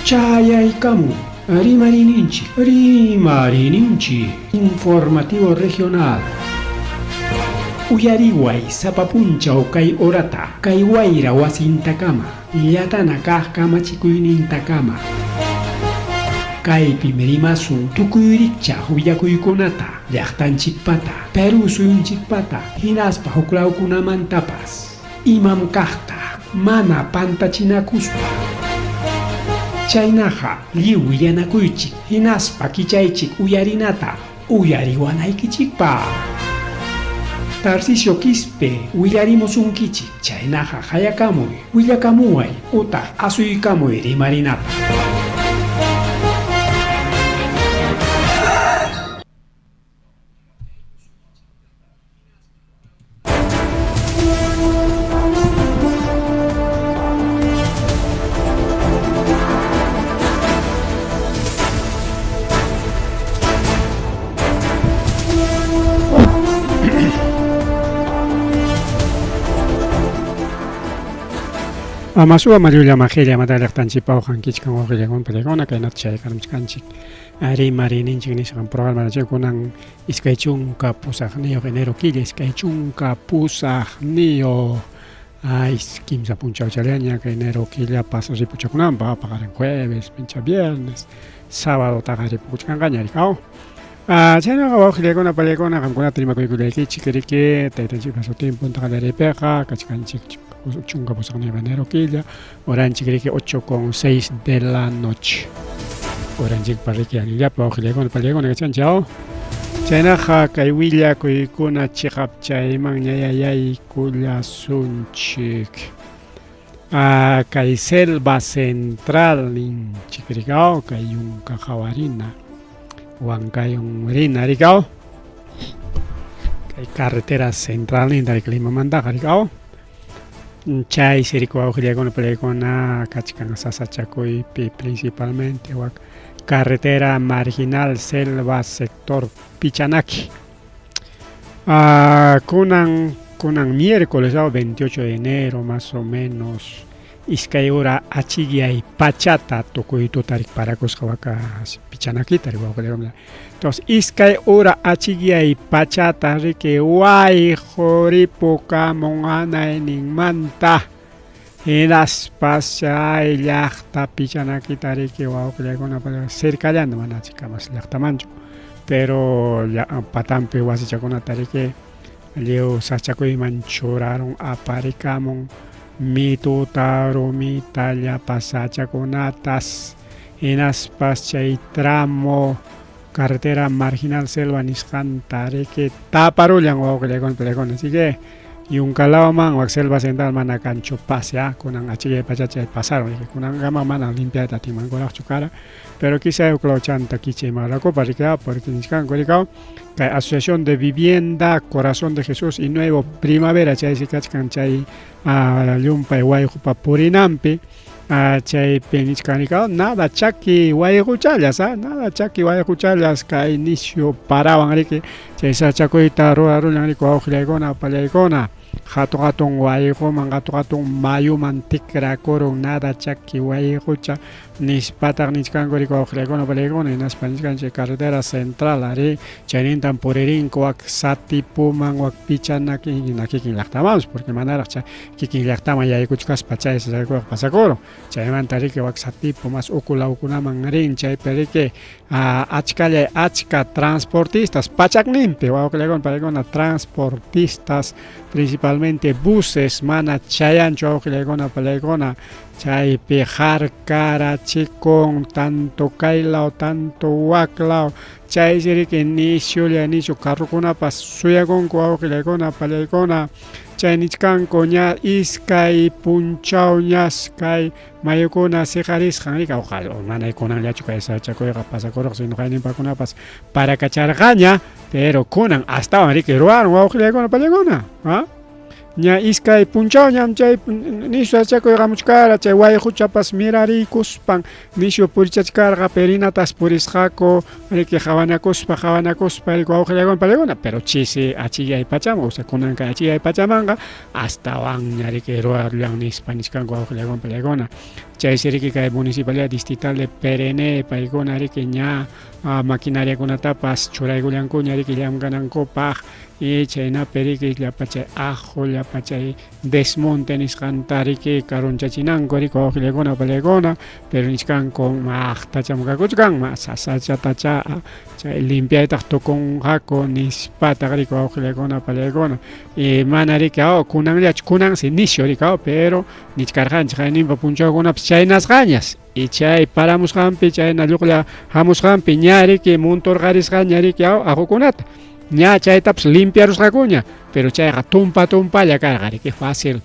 Chayaykamu, Rimarininchi, informativo regional. Uyariway, sapapunchaw kay orata, kay wayra wasintakama, yatana kajkamachikuynintakama. Kay pimerimasun tukuyricha huyakuykunata, llaqtanchikpata, Peru suyunchikpata, hinaspa huklawkunamantapas, imam kajta, mana pantachinakuspa. Chaynaqa lliw yanakuychik, hinaspa kichaychik uyarinata, uyariwanaykichikpa. Tarcisio Quispe, willarimusunkichik, chaynaqa hayakamuy, willakamuway, utaq asuykamuy rimarinata. Amasua Mariulia Magelia Madalaktanchipau Hankichkan Ogilegon Pelegona Kainat Chay Karamchkanchik Ari Marininchik Nishan programa Chekunang Iskaichunka Pusagnio Genero Kili Iskaichunka Pusagnio Kimsa Puncha Chaleña Genero Kilia Pasos y Puchakunamba pagar en jueves, pincha viernes, sábado Tagari Puchkangañaricao. Chaynaqa wawqiykuna pallaykuna qamkunata rimakuykulaykichik riki taytanchikpa sutinpun taqalariypiqa kachkanchik chunka pusaqniqa enero killa horanchik riki 8:06 de la noche horanchikpa riki allillapi wawqiykuna pallaykuna kachanchau chaynaqa kay willakuykuna chiqapchayman ñayayaykullasunchik kay selva central ninchik rikao kay yunka hawarina Huancayon Marina, Ricao. Hay carretera central en el clima manda, Ricao. Chay, Sirico, Giliagon, Pelegona, Cachican, Sasachacoy, principalmente. Carretera marginal, selva, sector Pichanaki. Kunan miércoles, 28 de enero, más o menos. Iskayura achigiay pachata tokuito tarik paracos kawaka pichanaki tarik wawqillaykumanta. Entonces iskayura achigiay pachata riki way horipuka monganay ninmanta hinaspas chay llaqta pichanaki tariki wawqillaykuna cercallanta mana chikamas llaqtamanchu pero patampi wasichakuna tariki lliw sachakuyman churaron aparikamun Mituta rumita llapasachakunatas hinaspas chay tramo carretera marginal selva nisqanta riki taparullan wawqillaykuna pelegona así que yunkalawaman wak selva central mana kanchu pasea kunan achigay pachachay pasaron kunan gama mana limpiata timankuraqchu kara pero quizá uklawchanta kichaymanrakupa rikao porque nisqanku rikao kay Asociación de Vivienda Corazón de Jesús y Nuevo Primavera chay sikachkan chay llumpay wayqupa purinampi chay penichkanikao nada chaki wayquchallas nada chaki wayquchallas kay inicio parawan riki chay sachakuyta rurarullan riki wawqillaykuna pallaykuna hatun wayquman hatun mayuman tikrakurun nada chaki wayqucha nispataq nichkanku riki wawqillaykuna pallaykuna hinaspa nichkanchik carretera central ari chaynintan puririnku wak satipuman wak pichanaki hina kikin llaqtamamus porque manaraq kikin llaqtaman yaykuchkaspa chay sasakuwaq pasakurun chaymanta riki wak satipu mas ukulawkunaman rin chaypi riki achka transportistas pachakninpi wawqillaykuna pallaykuna transportistas principalmente buses mana chayanchu wawqillaykuna pallaykuna chaypi harkarachikun tanto kaylaw tanto waklaw chay riki nishu carrukunapas suyakunku wawqillaykuna pallaykuna chay nichkanku ña iskay punchaw ñaskay mayukuna siqarisqan riki manaykunanllachu kay sachakuyqa pasakuruq sino qayninpakunapas para kacharqaña pero kunan astawan riki ruwaron wawqillaykuna pallaykuna ña iskay punchaw ñam chay nishu sachakuyqamuchkara chay wayquchapas mirarikuspan nishu purichachkarqa perinatas purisqaku riki hawanakuspa riki wawqillaykuna pallaykuna pero chisi achiyay pachaman kunanqa achiyay pachamanqa astawan ña riki ruwarllan nispa nishkanku wawqillaykuna pallaykuna chaysiriki kay municipalidad distrital de Perene paykuna riki ña maquinaria kunatapas churaykullanku riki llamkanankupaq y chaynapi riki llapa chay ajo llapa chay desmonte nisqanta riki karunchachinanku riki wawqiykuna palaykuna pero nisqanku aqtachamukakuchkan sasachatacha chay limpiaytaq tukunqaku nispataq riki wawqiykuna palaykuna y mana riki kunanllachu kunansi nishu riki pero nichkarqanchik hayninpa punchawkunapas chaynasqañas y chay paramusqanpi chayna lluqlla hamusqanpi ña riki montorqarisqaña riki ajukunata ña chaytapas limpiarusqakuña pero chayqa tumpalla karqa riki fácil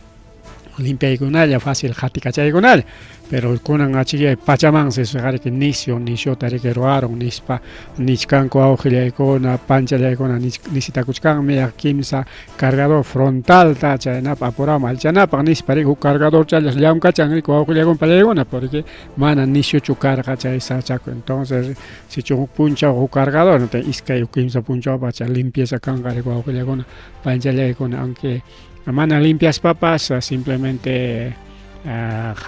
limpiaykunalla fácil qatikachaykunalla pero kunan achikay pachamansi riki nishuta riki ruwaron nispa nichkanku awqillaykuna panchallaykuna nisitakuchkanmi kimsa cargador frontalta chaynapa apurama alchanapaq nispa riki huk cargador challas llamkachan riki wawqillaykuna pallaykuna porque mana nishuchu karqa chay sachaku entonces sichun huk punchaw huk cargador iskay kimsa punchawpa chay limpieza kanqa riki wawqillaykuna panchallaykuna aunque mana limpias papas simplemente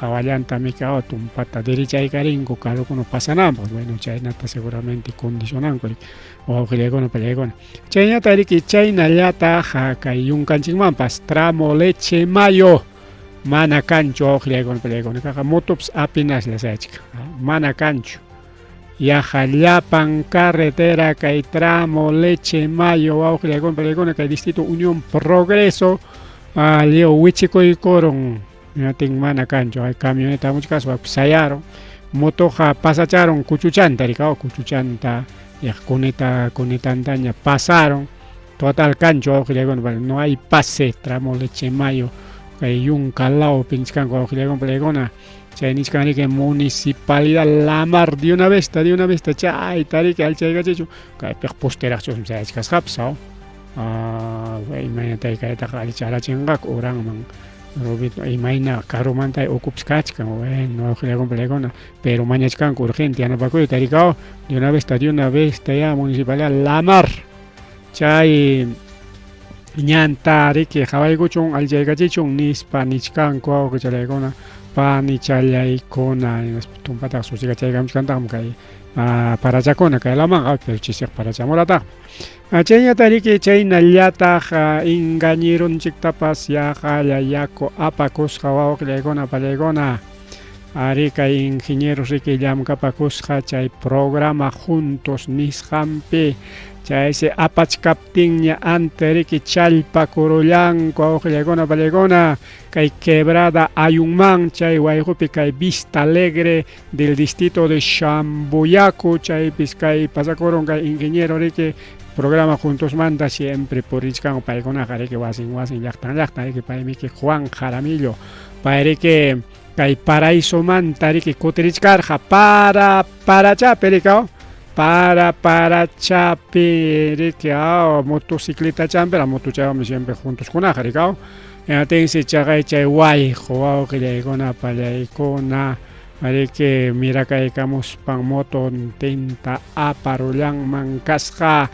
hawallanta mikao tumpata derechaykarinko carrukuno pasananpaq bueno chaynata seguramente condicionanku wawqillaykuna pallaykuna chayñata riki chaynallataq kay yunkanchikmanpas tramo leche mayo mana kanchu wawqillaykuna pallaykuna kaqa motopas apenas lasachik mana kanchu yaqa llapan carretera kay tramo leche mayo wawqillaykuna pallaykuna kay distrito Unión Progreso leo wichikuykuron ñatin mana kanchu hay camioneta muchas casos sayaron motoja pasacharon kuchuchanta rikaw kuchuchanta kunetantaña pasaron total kanchu wawqillaykuna no hay pase tramo leche mayo kay yunkalao pinchkanku wawqillaykuna pallaykuna chay nisqan riki municipalidad lamar de una vez chayta riki alchaykachichu kaypiq posteraqchus sayachkasqapas imaynatay kaytaqa alicharachinqaku uranman imayna carrumanta ocupas kachkan bueno wawqillaykuna pallaykuna pero mañachkanku urgente yanapakuyta rikaw de una vez ya municipalidad lamar chay ñanta riki hawaykuchun alchaykachichun nispa nichkanku wawqillaykuna pani challaykuna tumpataqa suchikachaykamishkantaqmi kay parachakuna kay lamanqa pero chisiq parachamurataq chayñata riki chaynallataq engañerunchiktapas yaqalla yaku apakusqa wawqillaykuna pallaykuna ari kay ingenieros riki llamkapakusqa chay programa juntos nisqanpi chaysi apachkaptinña ante riki challpakurullanku wawqillaykuna pallaykuna kay quebrada Ayunman chay wayqupi kay Vista Alegre del distrito de Shamboyaku chaypis kay pasakurun kay ingeniero riki programa juntos manta siempre por richkan paykunaqa riki wasin llaqtan riki paymiki Juan Jaramillo pay riki kay Paraíso manta riki kutirishkarqa parachapi rikaw parachapi riki motocicleta champera motochaywanmi siempre juntos kunaqa rikaw atensi chaqay chay wayqu wawqillaykuna pallaykuna riki mirakaykamuspan moton tinta aparullanman kasqa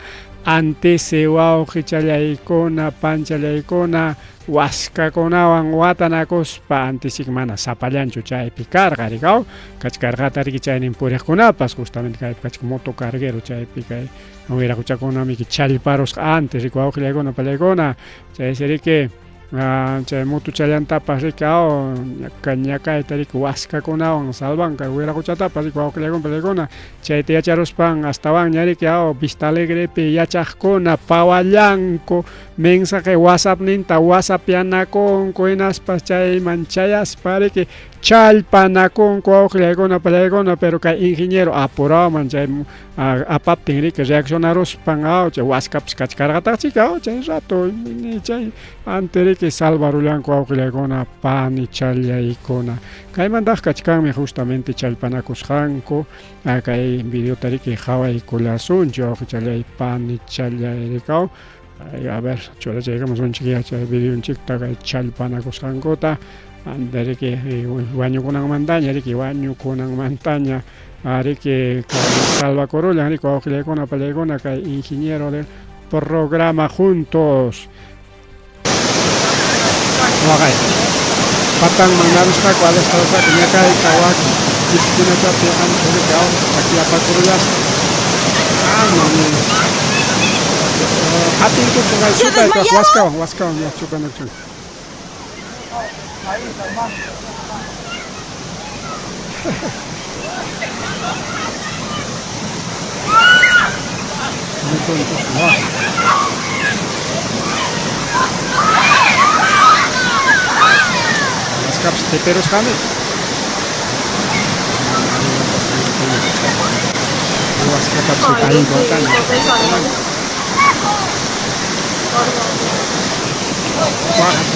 antisi wawqi challaykuna panchallaykuna waskakunawan watanakuspa antisik mana sapallanchu chaypi karqa rikaw kachkarqata riki chaynin puriqkunapas justamente kay kachka motocarguero chaypi kay wiraquchakunami challparusqa antes riki wawqillaykuna pallaykuna chaysi riki chay motochayantapas riki ñakayta riki waskakunawan salvanqa wiraquchatapas riki wawqillaykuna pallaykuna chayta yacharuspan astawanña riki Vista Alegrepi yachaqkuna pawallanku mensaje WhatsAppninta WhatsAppianakunku hinaspas chayman chayaspa riki challpanakunku wawqillaykuna pallaykuna pero kay ingeniero apuraman chay apaptin riki reaccionaruspan chay waskapas kachkarqataqchik chay rato chay ante riki salvarullanku wawqillaykuna pani challaykuna kaymantaq kachkanmi justamente challpanakusqanku kay videota riki hawaykullasunchik wawqi challay pani challay rikaw a ver churachaykamos unchik chay videonchikta kay challpanakusqankuta ante riki wañukunanmantaña riki wañukunanmantaña riki salvakurullan riki wawqillaykuna pallaykuna kay ingeniero del programa juntos waqay patang manarusqa cuales tawqa ñakay kawak iskinatapi anchurikaw aquí apakurulas mami hatin tu pungal chuta waskaw ya chuta nakchu Caps teperos kami. Luas kapap sa tayo buatan.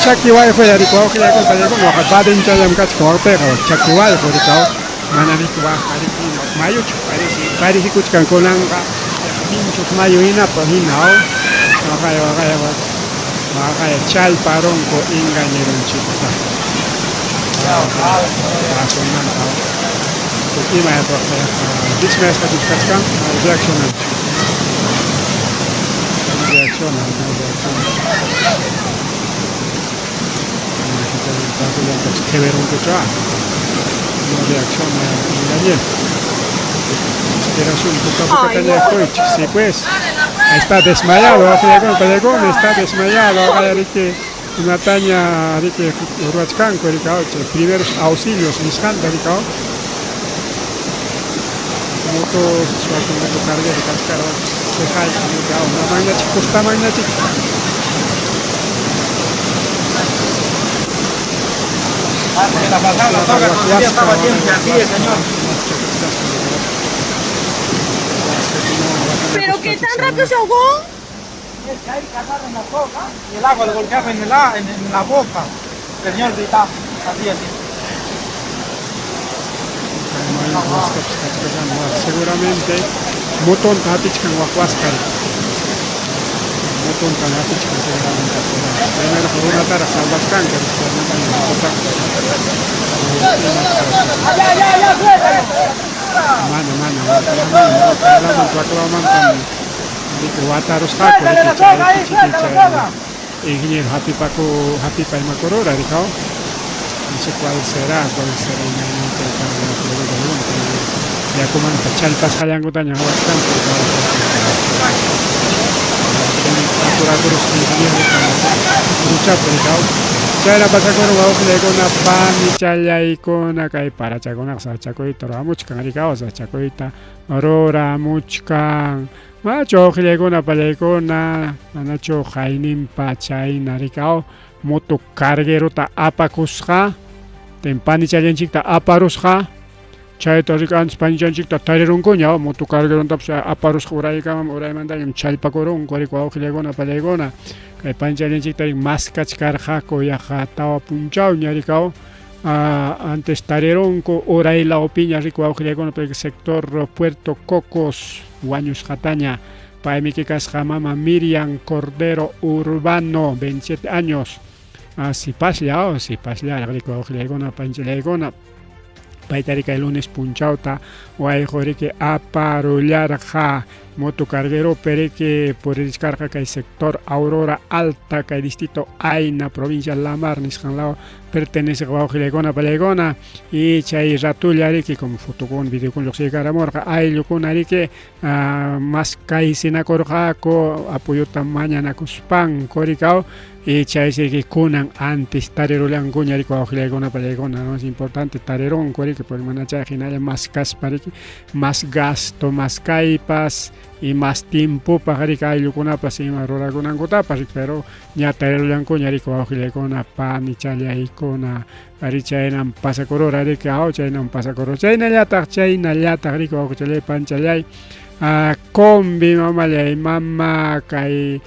Chakiwai ko yari ko kaya ko tayo ko makabadin chayam kat ko pero chakiwai ko dito manani ko hari ko mayo parisi kuch kan kolang ka pinchos mayo ina pa hinaw makaya chal parong ko inganyeron chita. Rasonan tahu. Jadi mana tu? Dismiss tadi sekarang reactionan. Kita lihat kewer untuk cah. Reactionan ini. Esperación buka katanya coach. Sí pues. Está desmayado. Pelegón está desmayado. Kayak Ricky. Natanya Ricky Ruachkan Korikao, primeros auxilios Niskan Korikao. Moto suatu moto karya di Kaskar Sehai Korikao. Namanya Kustamanya Cik. La pasada toca con el día estaba siempre así el señor. ¿Pero qué tan rápido se ahogó? Es que hay que agarrar en la boca y el agua le golpeaba en la boca. El señor gritaba así. Seguramente moton tatichkan wakwaskar. Moton tatichkan seguramente. Primero por una tara salvaskan que ingeniero Happy Pai Macorora, no sé cuál será ya como chalpas hayan gotanya bastante lucha pero Chayna pasakoro waukleguna pani challaykuna kay para chakuna sachakoyta ruamuchkan rikawasa chakoyta ruramuchkan macho uqllaykuna pallaykuna manachu haynimpa chayna rikaw moto carguerota apakusqa pani challanchikta aparusqa chayta rikanchik pani challanchikta tarirunkuña moto carguerontapish aparusqa uraymantañam challpakurunku rikwa uqllaykuna pallaykuna kay panchallanchiktarik maskachkarqaku yaqa tawa punchaw ñarikaw antes tarirunku Uraylawpiña rikwa uqllaykuna sector Puerto Cocos wañusqataña paymi kikasqa mama Miriam Cordero Urbano 27 años sipaslla rikwa uqllaykuna panchallaykuna paytarika el lunes punchauta wayquriki aparullarqa motocarguero pereke por el descarga que el sector Aurora Alta que el distrito Aina provincia Lamar nisqanlaw pertenece a Guaujilegona Palegona y chay ratullariki como fotocon videocon lluqsiykaramurqa ayllukunariki mas kaysinakurqaku apoyota mañanakuspan korikaw y chaysiki kunan antes tarerulankuña Guaujilegona Palegona no es importante tareron koriki por manachay hinalla más kaspariki más gasto más kaypas y más tiempo para que ayllukunapas ima rurakunankutapas pero ña tarerulankuña Guaujilegona pani challaykuna ari chaynan pasakurura rikaw chaynan pasakurura chaynallataq rikuwaq chalay panchallay combi mamallay mama kay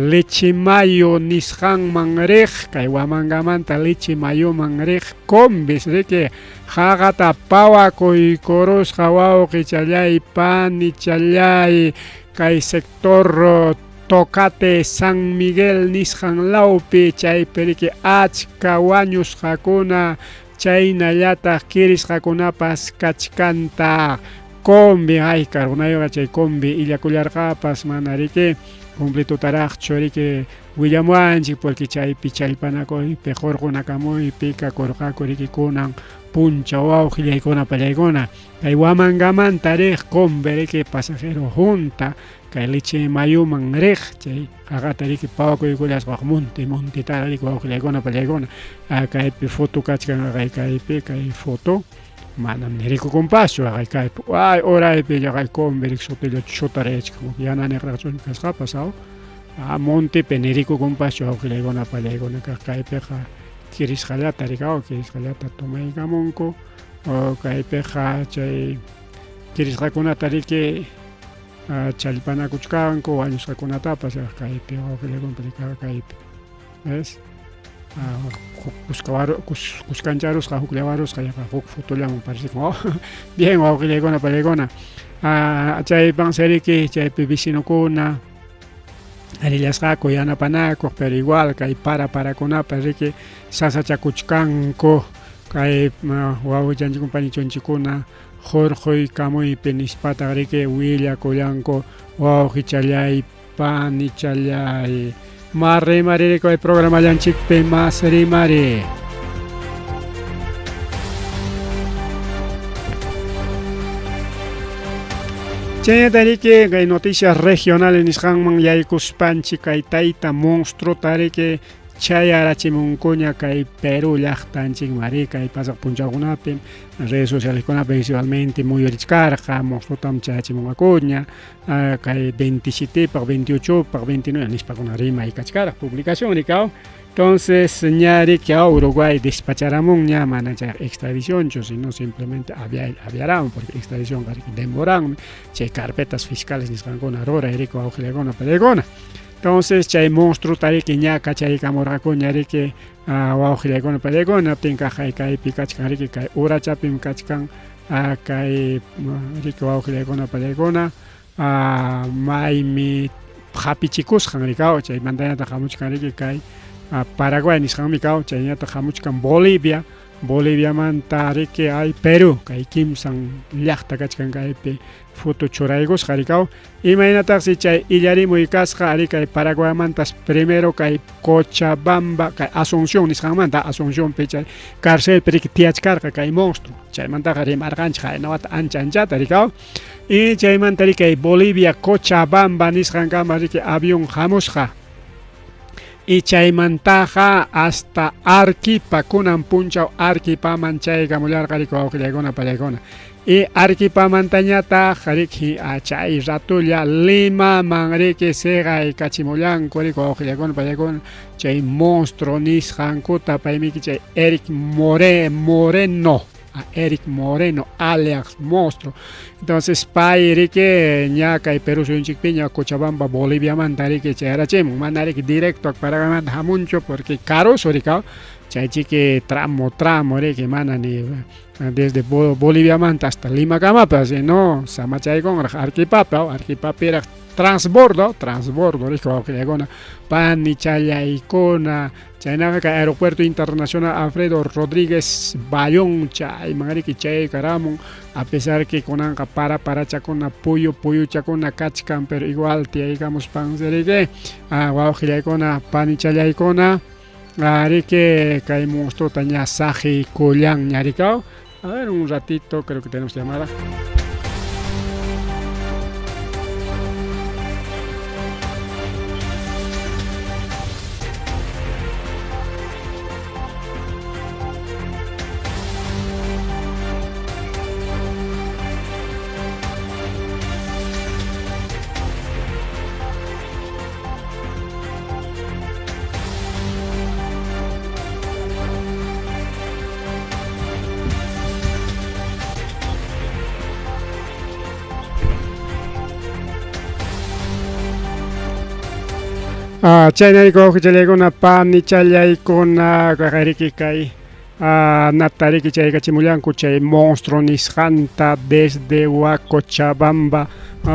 leche mayo nisqanman riq kay wamankamanta leche mayoman riq combis riki haqata pawakuykurusqa wawqi challay pani challay kay sector Tocate San Miguel nisqanlawpi chaypiriki achka wañusqakuna chaynallataq kirisqakunapas kachkanta combi ay karunayuqa chay combi illakullarqapas mana riki completo taraj chori que Willamanchi porque chay pichalpanaco y pejor con y pica corja que conan puncha o gilaicona palaicona kay wamangaman tarej con que pasajero junta kay leche mayuman rej chay agatari que paco y colas monte tari ko gilaicona palaicona kay foto kachkan kay foto manam nerico compasio kay ay ora e pella kay converi sotelo chotarech como ya na razón que ha pasado a monte penerico compasio gilaicona palaicona kay peja kiris jalata ricao kiris jalata tomai gamonco o kay peja chay kiris hakuna tarike chalpana kuchkanko años hakuna tapas kay peja gilaicona palaicona kay ¿ves? Cuscancharos, Juclevaros, Fotolam, parece como bien, o Gilegona, Palegona. Chay Panseriki, Chay Pibisino Cuna, Arilasco, Yana Panaco, pero igual, Kay para Cona, Parike, Sasa Chacuchcanco, Kay Wow Janji Companichon Chicuna, Jorge, Camoy, Penispata, Rique, Willa, Colanco, Wow Hichalay, Panichalay. Mare mare ko programa janchik pe masri mare. Chaya tarike hay noticias regionales nishanman yaykuspanchi kay taita monstruo tarike chaya arachimunkuña kay Perú llaqtanchik mari kay pasaq punchakunapi redes sociales kunapi principalmente muy richkarqa monstruotam chayachimungakuña kay 27 par 28 par 29 nispakuna rima y kachkaraq publicación rikao. Entonces ñari que a Uruguay despacharamunña mana chay extradición sino simplemente aviaran porque extradición demoran chay carpetas fiscales nisqankuna rura rico augilegona pelegona. Entonces, chay monstruo tariki ñaka chay camorraco ñariki waujilegona pelegona tinka kay pikachkan riki kay urachapim kachkan kay riki waujilegona pelegona maymi hapichikusqan rikao chay mantañata hamuchkan riki kay Paraguay nisqanmi kaw chayñata hamuchkan Bolivia manta riki ay Perú kay kimsan llaqta kachkan kaypi foto churaygos harikaw imaynataqsi chay illarimuy kasqa ari kay Paraguay mantas primero kay Cochabamba kay Asunción nisqanmanta Asunción pi chay cárcel pi tiachkarqa kay monstruo chaymantaqa rimarqanchik haynawata anchata rikaw y chaymanta ri kay Bolivia Cochabamba nisqankama riki avión hamusqa y chaymantaqa hasta Arequipa kunan punchaw Arequipaman chayqa mullarqa riku awqillaykuna pallaykuna y Arequipamantañata riki chay ratulla Limaman riki seqay kachimullanku riku awqillaykuna pallaykuna chay monstruo nisqankuta paymiki chay Eric Moreno alias monstruo. Entonces pay riki ñaka y Perú suyunchikpiña Cochabamba Bolivia manta riki chayrachim mana riki directo Paraguay hamuncho porque caro rikao chay chiki tramo riki mana ni desde Bolivia manta hasta Lima Camapa no samachay con Arequipa transbordo rico awqillaykuna pani challaykuna chaynaqa kay aeropuerto internacional Alfredo Rodríguez Bayón chayman riki chay karamun a pesar que kunanqa parachakuna puyuchakuna kachkan pero igual tiyaykamos panseriki wawqillaykuna pani challaykuna riki kay monstruota ña saji kullan ñarikaw. A ver un ratito creo que tenemos llamada. Chaynariko awqillaykuna pani challaykuna riki kay natariki chayqa chimullanku chay monstruo nisqanta desde Cochabamba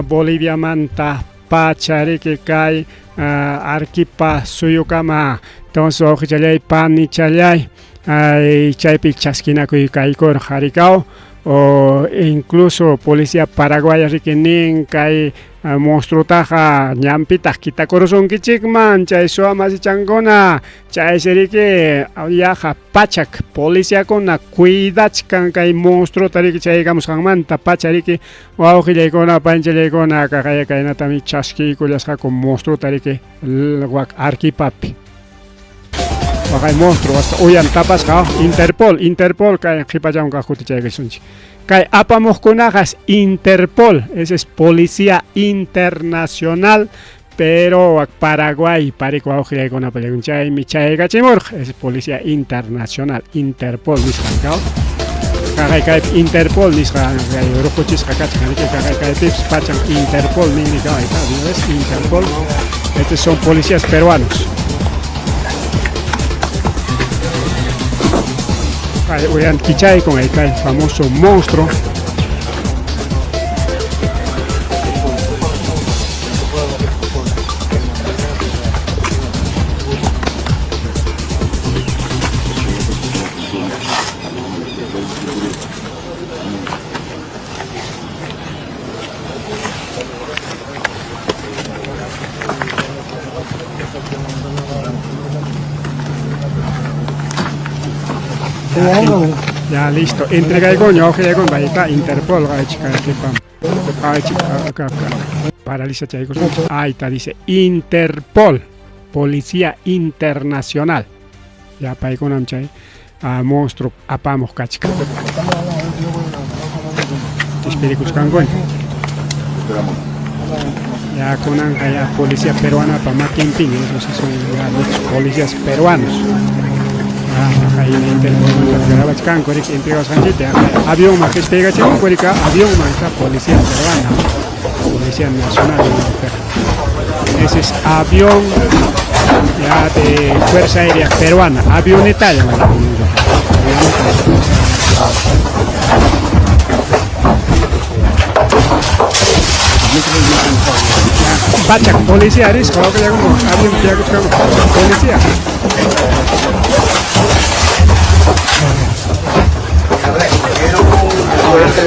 Bolivia manta pachariki kay Arequipa suyukama. Entonces awqillay pani challay chaypi chaskinakuy kaykuna harikaw o incluso policía paraguaya riquenin kay monstruo taja ñampita kita corazón kichikman chay suamasi changona chay serike yaja pachak policía kona cuidachkan kay monstruo tariki chay digamos manta pachariki waujillaykuna panchallaykuna kakaya kaynatami chashkiykullasqa con monstruo tariki wak arkipapi wakay monstruo hasta uyan tapasqa Interpol kay qhipachawnqa kutichaykisunchik kay apamuqkunaqa Interpol, ese es Policía Internacional, pero Paraguay, parikuawqi con apellido mi chaygachimur, es Policía Internacional, Interpol nisqanqa. Kay Interpol nisqa kay ruquchisqa kachkan kay tips pachan Interpol ninqa es Interpol. Estos son policías peruanos. Oigan, Kichay con el famoso monstruo. Ya listo, entrega el coño, ojo con baita Interpol, chica, paraliza chicos, ahí está, dice Interpol, Policía Internacional, ya para con amchay, monstruo, apamos cachica. Espíritus cangoñ. Ya con ya policía peruana para Maquimping, esos son ya los policías peruanos. Ahí en Interpol, avión más que pega avión más policía peruana, policía nacional. Ese es avión ya de Fuerza Aérea Peruana, avioneta. Pachak, policía, risco, que ya como avión, policía.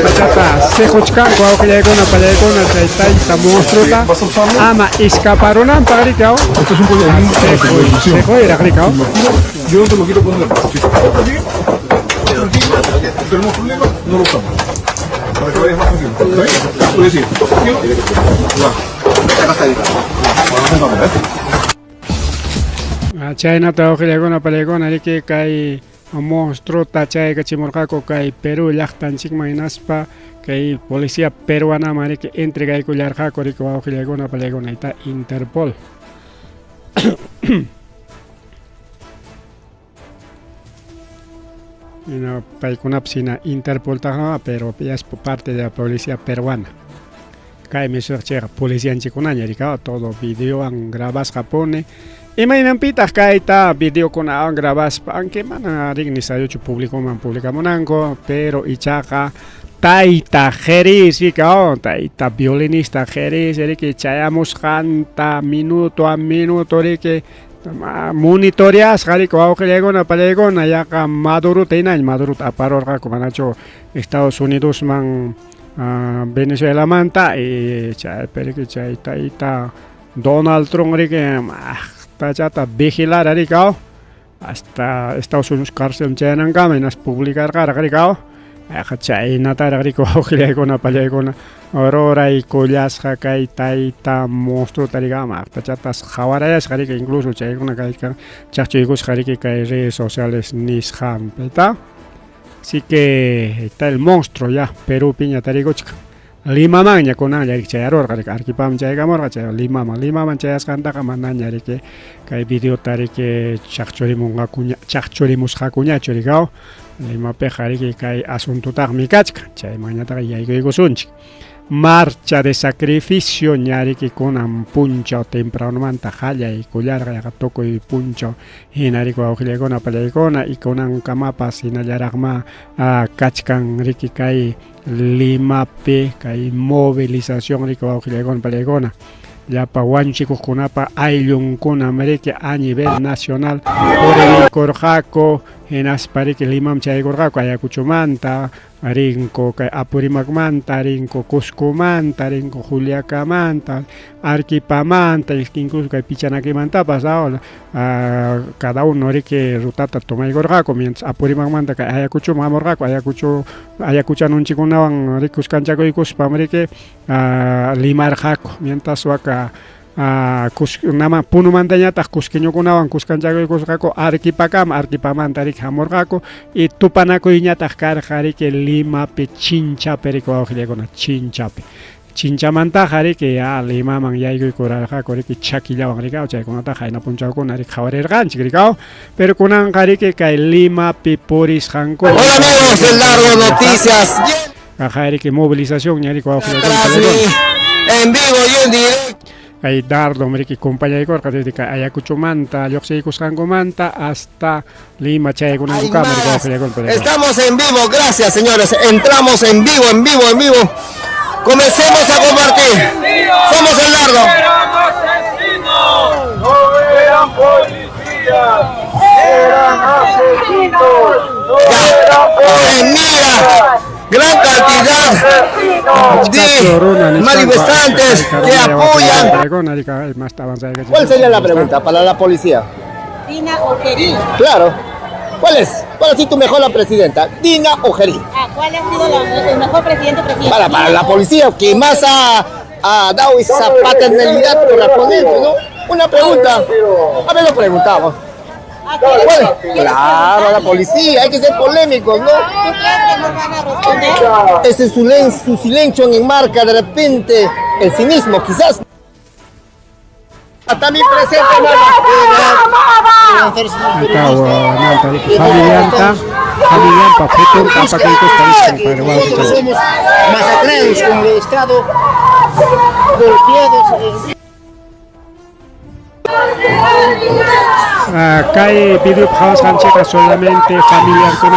Pachata, sejochkan, cuau que llega una palaycona, traita monstruota, ama escaparonan para gricao. Esto es un poco Sejo era gricao. Yo no te lo quiero poner. Si tenemos problemas, no lo usamos. Para que vayas más tranquilo. ¿Está bien? Puedes decir, China te ojo llega una palaycona, que cae monstruo tachay kachimurqaku kay Perú llaqtanchik mainaspa kay policía peruana mari que entrega kullarqaku rikuwawqillaykuna palaykunayta Interpol. No, paykunapsina Interpol taja, pero ya es por parte de la policía peruana. Kay mesurchera policía anchikunaña rikawa todo video an grabas japone. Y mañana pitas kaita video con grabas aunque mana rignis ayuchu público man publicamos nango pero ichaka taita jeris rikao taita violinista jeris que chayamos canta minuto a minuto que monitoreas jariko auge legona palegona ya ka maduro teinañ maduro aparorga como nacho Estados Unidos man Venezuela manta y chay pero que chay taita Donald Trump que Tachata vigilar aricao hasta Estados Unidos cárcel chenan caminas publicar caracao chay natar aricao gilegona palegona aurora y collas kai taita monstruo tarigama tachatas jawarayas que incluso chay una caica chachigos que redes sociales nisham peta así que está el monstruo ya Perú piña tarigochka Lima mangnya kuna nyari cayaror kali arkipam caya kamor caya lima man caya skanta kamana nyari ke kai video tari ke chakchori musha kunya chori kau lima pe hari ke kai asunto tak mikachka caya mangnya tak yai ko sunchi marcha de sacrificio nyari que con un puncho temprano manta jaya y collar que toco y puncho y nari ko auxile con apaleicona y con un camapa sin allaragma a kachkan riki kai lima pe kai movilización riko auxile con palegona ya pa chicos con apa ayun con América a nivel nacional por el corjaco en aspari que limam chay corjaco ayacuchumanta rinco Apurimagmanta, rinco Cuscumanta, rinco Juliacamanta, Arquipamanta, incluso que Pichanakimanta pasado, cada uno que rutata toma y gorgaco, mientras Apurimagmanta que Ayacucho Mamorgaco, Ayacuchan un chico navan ricos canchaco y cuspamrique, Limar Jaco, mientras acá. Nama punu mandañata cusqueño kunawan cuscanchaco y cuscaco arquipamanta rik hamorgaco y tupanaco iñata carjari que lima pe chinchape rico auxilia chinchape chinchamanta jari que lima man yaigo y coraljaco que chaquillaban ricao chay con ata jaina punchao con ari jawarer ganchi ricao pero kunan jari que lima pe poris janco. Hola amigos del Largo Noticias. Jari que movilización ya rico auxilia en vivo y en directo. Hay dardo, que compañía de corca desde Ayacucho Manta, Yoxicuscango Manta hasta Lima, Chay, con un cámara. Estamos en vivo, gracias señores. Entramos en vivo. Comencemos a compartir. Somos el Largo. No eran policías, eran asesinos. No eran policías. Gran cantidad de manifestantes que apoyan. ¿Cuál sería la pregunta para la policía? Dina Ojerí. Claro. ¿Cuál ha sido mejor la presidenta? Dina Ojerí. ¿Cuál ha sido el mejor presidente? Para la policía, que más ha dado esa paternalidad correspondiente, ¿no? Una pregunta. A ver, lo preguntamos. Claro, la policía, hay que ser polémicos, ¿no? ¿Tú crees que nos van a responder? Ese su silencio enmarca de repente el cinismo, quizás. También presente, somos masacrados con el Estado, golpeados. Acá hay video solamente familiar con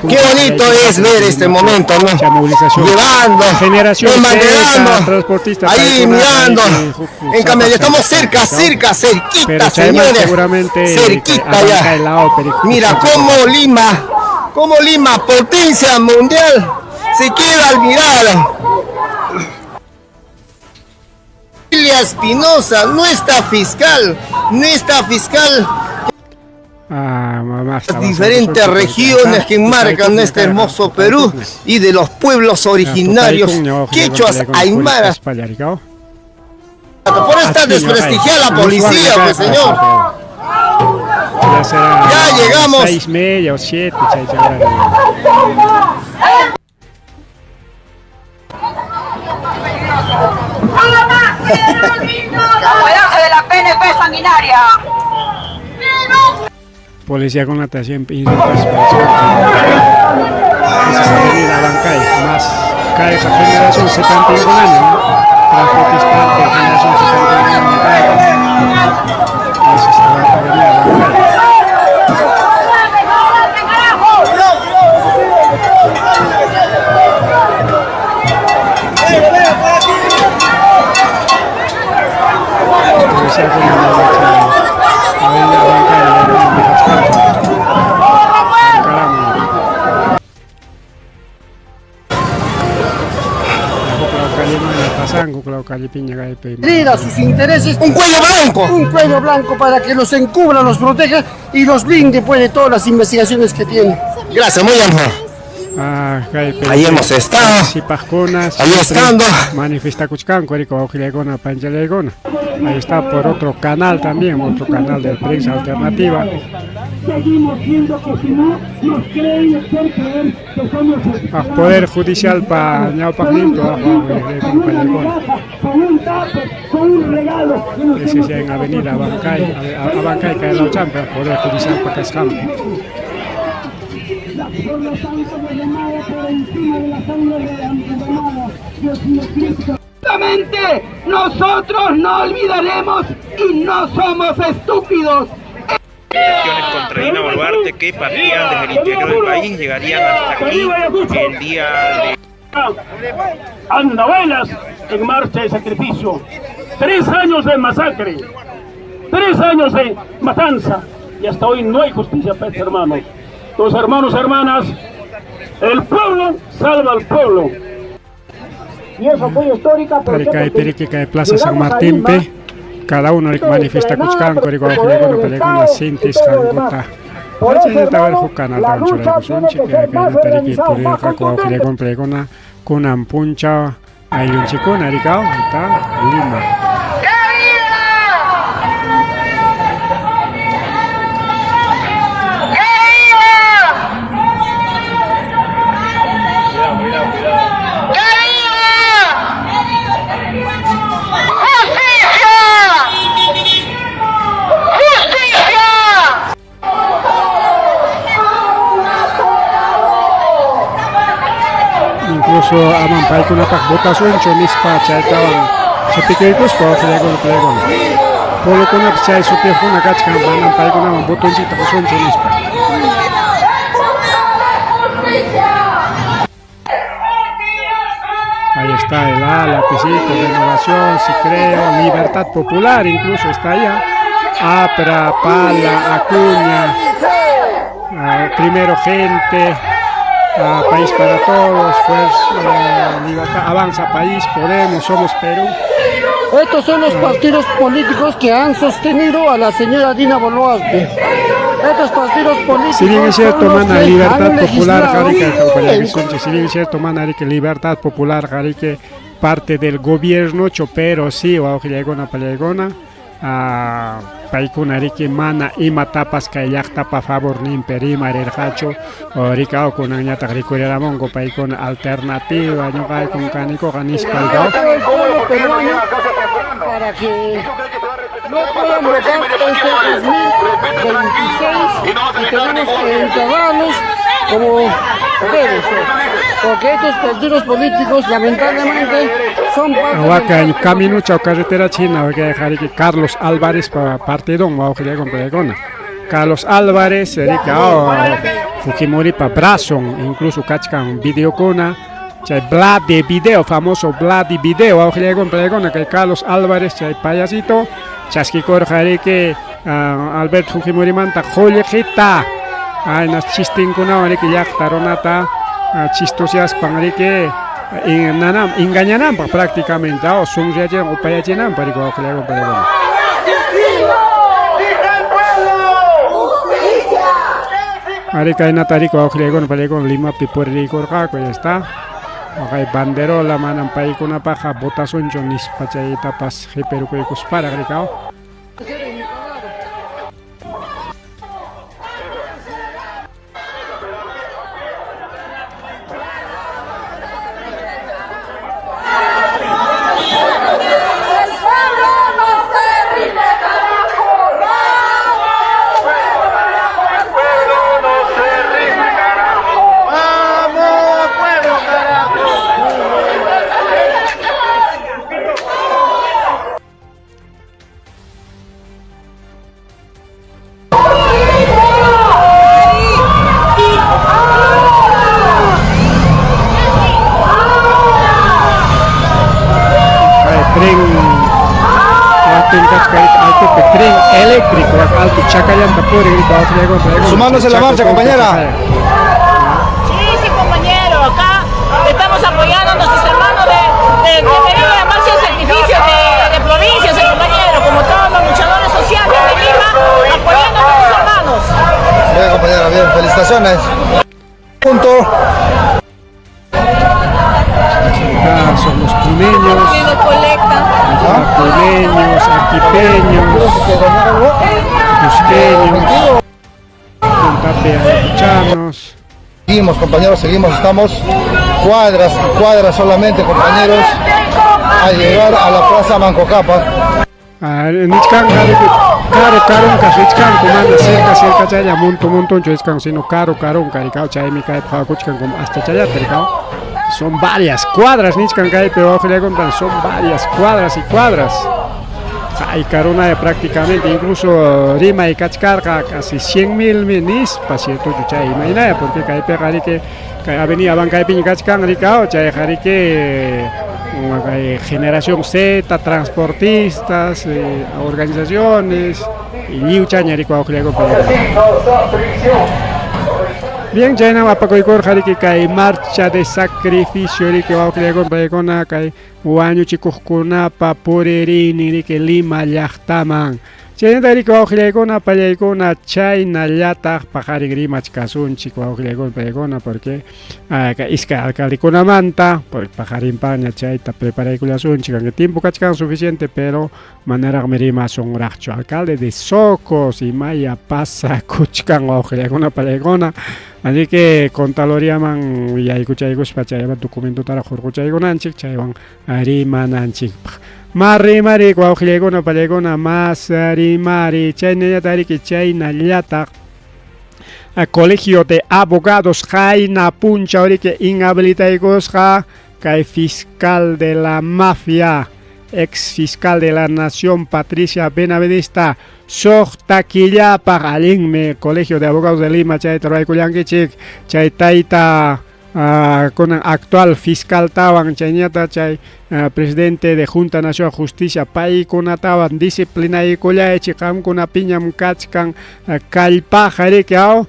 Qué bonito es ver este momento, ¿no? Llevando, transportistas ahí mirando. En cambio, estamos cerquita, señores. Cerquita ya. Mira cómo Lima, potencia mundial, se queda al mirar. Espinosa, nuestra fiscal, las diferentes regiones que enmarcan este hermoso Perú y de los pueblos originarios, quechuas, aymaras. Por esta desprestigiada la policía, pues señor. Ya llegamos. 6:30 o 7. ¡Apoyarse de la PNP sanguinaria! Policía con la atención y avenida Bancay, más cae esa generación 71 años, ¿no? Transportista de generación 71 años, esa es la avenida Bancay. A sus intereses un cuello blanco para que los encubra, los proteja y los blinde pues de todas las investigaciones que tiene. Gracias, muy amable. Ahí hemos estado, ahí estando. Manifesta Cuchcan, ahí está por otro canal también, otro canal de prensa alternativa. Seguimos viendo que si no nos creen hacer creer que somos Poder Judicial para Ñaupac-Limpo, con un tape, con un regalo. Ese es en Avenida Bancay, a Bancay cae la Champa, Poder Judicial para Cascampo. Por lo tanto, derramada por encima de la sangre derramada, Dios mío Cristo. Nosotros no olvidaremos y no somos estúpidos. Elecciones contra Dina Boluarte que partían desde el interior del país llegarían hasta aquí el día de... Andabuelas en marcha de sacrificio, 3 años de masacre, 3 años de matanza y hasta hoy no hay justicia para estos hermanos. Los hermanos, hermanas, El pueblo salva al pueblo. Y eso fue histórica porque Porque Plaza San Martín pe cada uno que manifiesta kuchkan kori ko no película sintis kangota. Oye, estaba el canal tan chulo que son que que por el caco que con pregona con ampuncha hay un chico naricao está Lima. Incluso aman pai kuna pak votación chomis pa chay tawan sepike ikos ko plegon polo kuna chay supe kuna kachkan banan pai kuna man voton chita son chomis pa ahí está el ala pisito renovación si creo libertad popular incluso está allá Apra Pala Acuña primero gente País para Todos, Libertad, Avanza País, Podemos, Somos Perú. Estos son los partidos políticos que han sostenido a la señora Dina Boluarte. Estos partidos políticos. Si bien es cierto, mana Libertad Popular, si bien es cierto, mana Libertad Popular, parte del gobierno, pero sí, o una palegona. Paikuna riki mana ima tapas kayak tapa favor ni imperima hacho o rika o kuna nyata rikurera mongo paikuna alternativa nyokai con canico canis palgao para que no puedan votar este 2026 y tenemos que enterrarlos como debe ser. Porque estos partidos políticos lamentablemente son parte en camino chao carretera china que Carlos Álvarez para partido Carlos Álvarez Fujimori para Brason incluso cachcan video cona chay blad de video famoso blad de video que Carlos Álvarez chay payasito chasquicor que Albert Fujimori manta joyejita ay nas chistin kuna que ya taronata chistosias pangrique nanam engañanan prácticamente o sonriajan o payachenan para igual que le hago para Arica en Atarico o Clegon para con Lima Piporico Caco ya está hay banderola manan pa con una paja botason jonis pachayita pas hiperuco para gricao tren eléctrico alto Chacayán sumándose la marcha, compañera. Sí, compañero, acá estamos apoyando a nuestros hermanos de la marcha de sacrificio de provincias, compañero, como todos los luchadores sociales de Lima, apoyando a nuestros hermanos. Bien, compañera, bien, felicitaciones. Punto. Acá son los puneños, aquipeños, cusqueños, puntapeanos. Seguimos, compañeros, seguimos, estamos cuadras y cuadras solamente, compañeros, a llegar a la Plaza Mancocapa. Nichkan caro kasichkan comanda cerca chaya montón choiskan sino caro caricao chay mi cae pacuchkan como hasta chaya tericao. Son varias cuadras nichkan cae pero ojo le compran son varias cuadras y cuadras. Hay carona prácticamente incluso Rima y Cachcarca casi 100.000 minis pasieto chay imagina porque cae pegari que avenida Banca de Piñicachcan ricao chay jari que generación Z, transportistas, organizaciones y liuchaña rico Bien, ya no apacoicor jariki kai marcha de sacrificio ri que va a con kai uaño chicos kunapa porerini ri que Lima llaqtaman. Chayna ri que va a pallaykuna chayna llata pajari grimach kasun chico va a porque iska alcalde kunamanta por pajarin paña chayta preparaykullasun chica que tiempo kachkan suficiente pero manera merima son racho alcalde de Socos y Maya pasa kuchkan va a pallaykuna. Así que contaloríaman y hay cuchayos para chayaba documento para jorcuchaygo nanchik chaywan arima nanchik Mari guaujilegona palegona más rimari chayna tari que chayna llata colegio de abogados jaina puncha orique inhabilitaigos kai fiscal de la mafia ex fiscal de la nación Patricia Benavidista Sohtaquilla Pagalingme colegio de abogados de Lima chay trabaykuyankichik chay taita con actual fiscal tawan chayñata chay presidente de Junta Nacional de Justicia paykuna tawan disciplina y kullachi qamkuna piñam kachkan kallpajari kao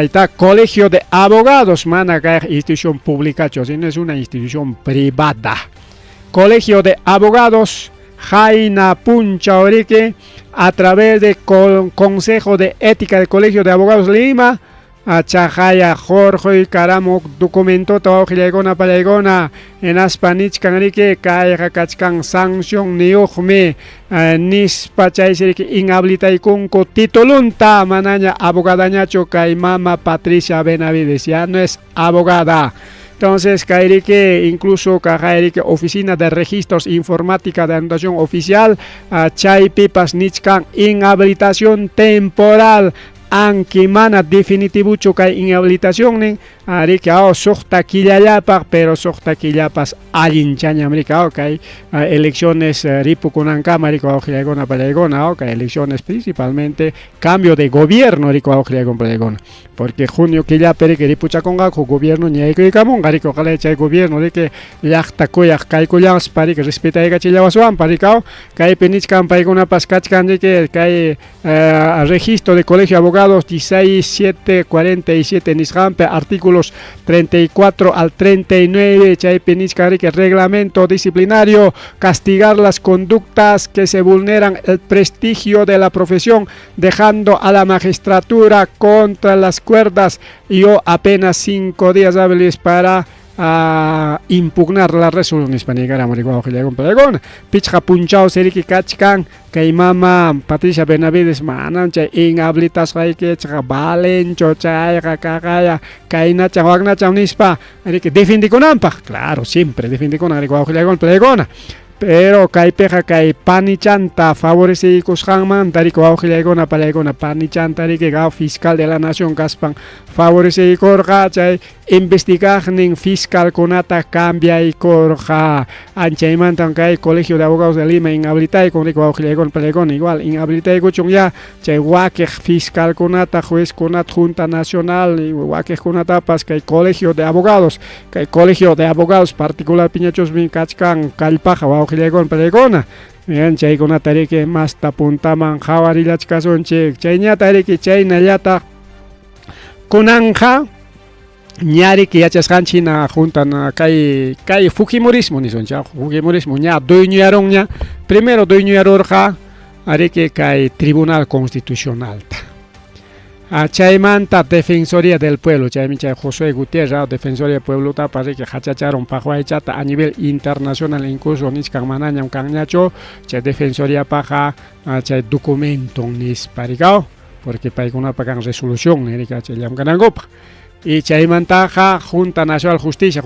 está colegio de abogados mana kay institución pública sino es una institución privada. Colegio de Abogados Jaina Puncha Orique a través del Consejo de Ética del Colegio de Abogados Lima a Chajaya Jorge Caramo documento Tawajilegona Palegona en Aspanich Canarique Kaya Kachkan sanción Niojme Nispachairik inhabilita y kunko titulunta manaña abogadañacho Kaimama Patricia Benavides ya no es abogada. Entonces, Kairike, incluso Kairike, Oficina de Registros Informática de Anotación Oficial, Chay Pipas Nichkan, inhabilitación temporal, Ankimana definitivo chocay inhabilitación, Arika, Sohta Killayapak, pero Sohta Killapas Alinchaña, America, elecciones Ripukunan Kamarico, Ojilagona Palegona, elecciones principalmente, cambio de gobierno, Rico Ojilagon Palegona. Porque junio que ya pere que ripucha conga con gobierno ni hay que camon garico calecha gobierno de que yachta koya kaikulas para que respeta ega chilawasuan para que penichkan para una pascachkan de que registro de colegio de abogados 16747 nisrampe artículos 34 al 39 chay penichkan que reglamento disciplinario castigar las conductas que se vulneran el prestigio de la profesión dejando a la magistratura contra las cuerdas y apenas 5 días hábiles para impugnar la resolución hispánica Pichja punchao seriki kachkan Kaimama Patricia Benavides manan chay inhabilitas que valencho chay kakaya kaina chawagna chawnispa defiende con ampa claro siempre defiende con plegona pero kai peja kai panichanta favorece kushanman tariko aujilegona palegona panichanta que gao fiscal de la nación Gaspan favorece korja chay investigar ning fiscal conata cambia y korja anchaiman kai colegio de abogados de Lima inhabilitai con rico aujilegon palegona igual inhabilitai kuchung ya chay wake fiscal conata juez conat junta nacional y wake conata pas kai colegio de abogados particular piñachos min kachkan kalpaja Gilegón Pelegona, bien, chay con atari que más tapuntaman jawarilach casonche, chayña tari que chayna llata kunanja, ñari que yachas hanchina juntan kai fujimorismo ni son ya fujimorismo ña doñaron ña, primero doñarorja, ari que kai Tribunal Constitucional. Chaymanta Defensoría del Pueblo, chay Josué Gutiérrez, Defensoría del Pueblo, para que hachacharon pajuaychata a nivel internacional, incluso niskan manañam kanñacho, chay Defensoría paja, chay documento nis parigao, porque paiguna pagan resolución, erika chay yam ganangopa. Y Chaymantaja, Junta Nacional de Justicia,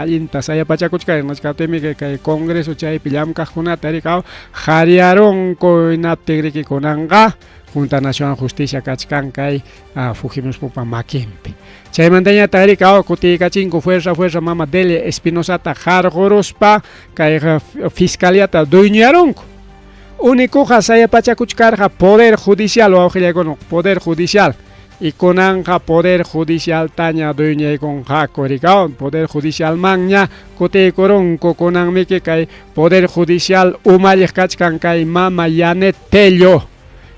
Alinta, Saya Pachacuchka, en las que el Congreso Chay Pilam Cajuna, Taricao, Jariaron con Aptegri Conanga, Junta Nacional de Justicia, Cachcancay, Fujimos Pupa Maquempe. Chaymantaña Taricao, Cotica Chinco, Fuerza, Mama Dele, Espinosata, Jargorospa, Fiscaliata, Doñaron. Único, Saya Pachacuchcarja, Poder Judicial, o Auxiliar Poder Judicial. Y conanja Poder Judicial taña dueña y con jacoricao Poder Judicial magna cote coronco conan meke kai Poder Judicial umayes kachkan kai mama yanet tello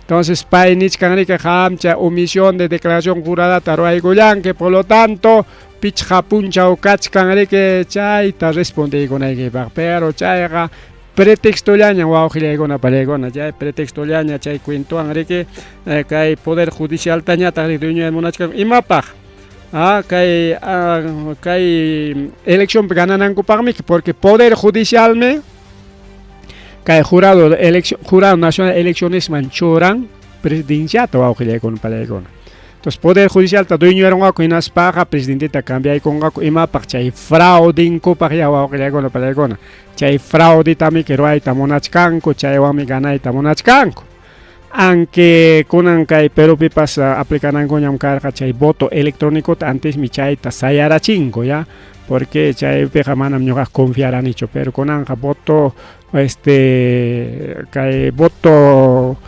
Entonces, pay nichkan riki hamcha omisión de declaración jurada taruaygoyan, que por lo tanto, pichha puncha o kachkan riki chay ta responde con el pero chayga pretexto llaña guaujilegona palegona, chay pretexto llaña chay cuento riki kay poder judicial tañata riño de monachkan imapaj. Kay elección ganan porque poder judicial me kay jurado nacional elecciones manchoran presidencia to con palegona. Entonces poder judicial ta dueño era un inas paga presidente ta cambia con ima pa chay fraude inco pa ya con palegona. Chay fraude también que roa ta monachkanko chay wa mi gana ta monachkanko. Aunque con kay pero pipas aplicaran con yam carga chay voto electrónico antes mi chay ta sayara chingo ya porque chay peja manam ñoga confiarán hecho pero con anja voto kay voto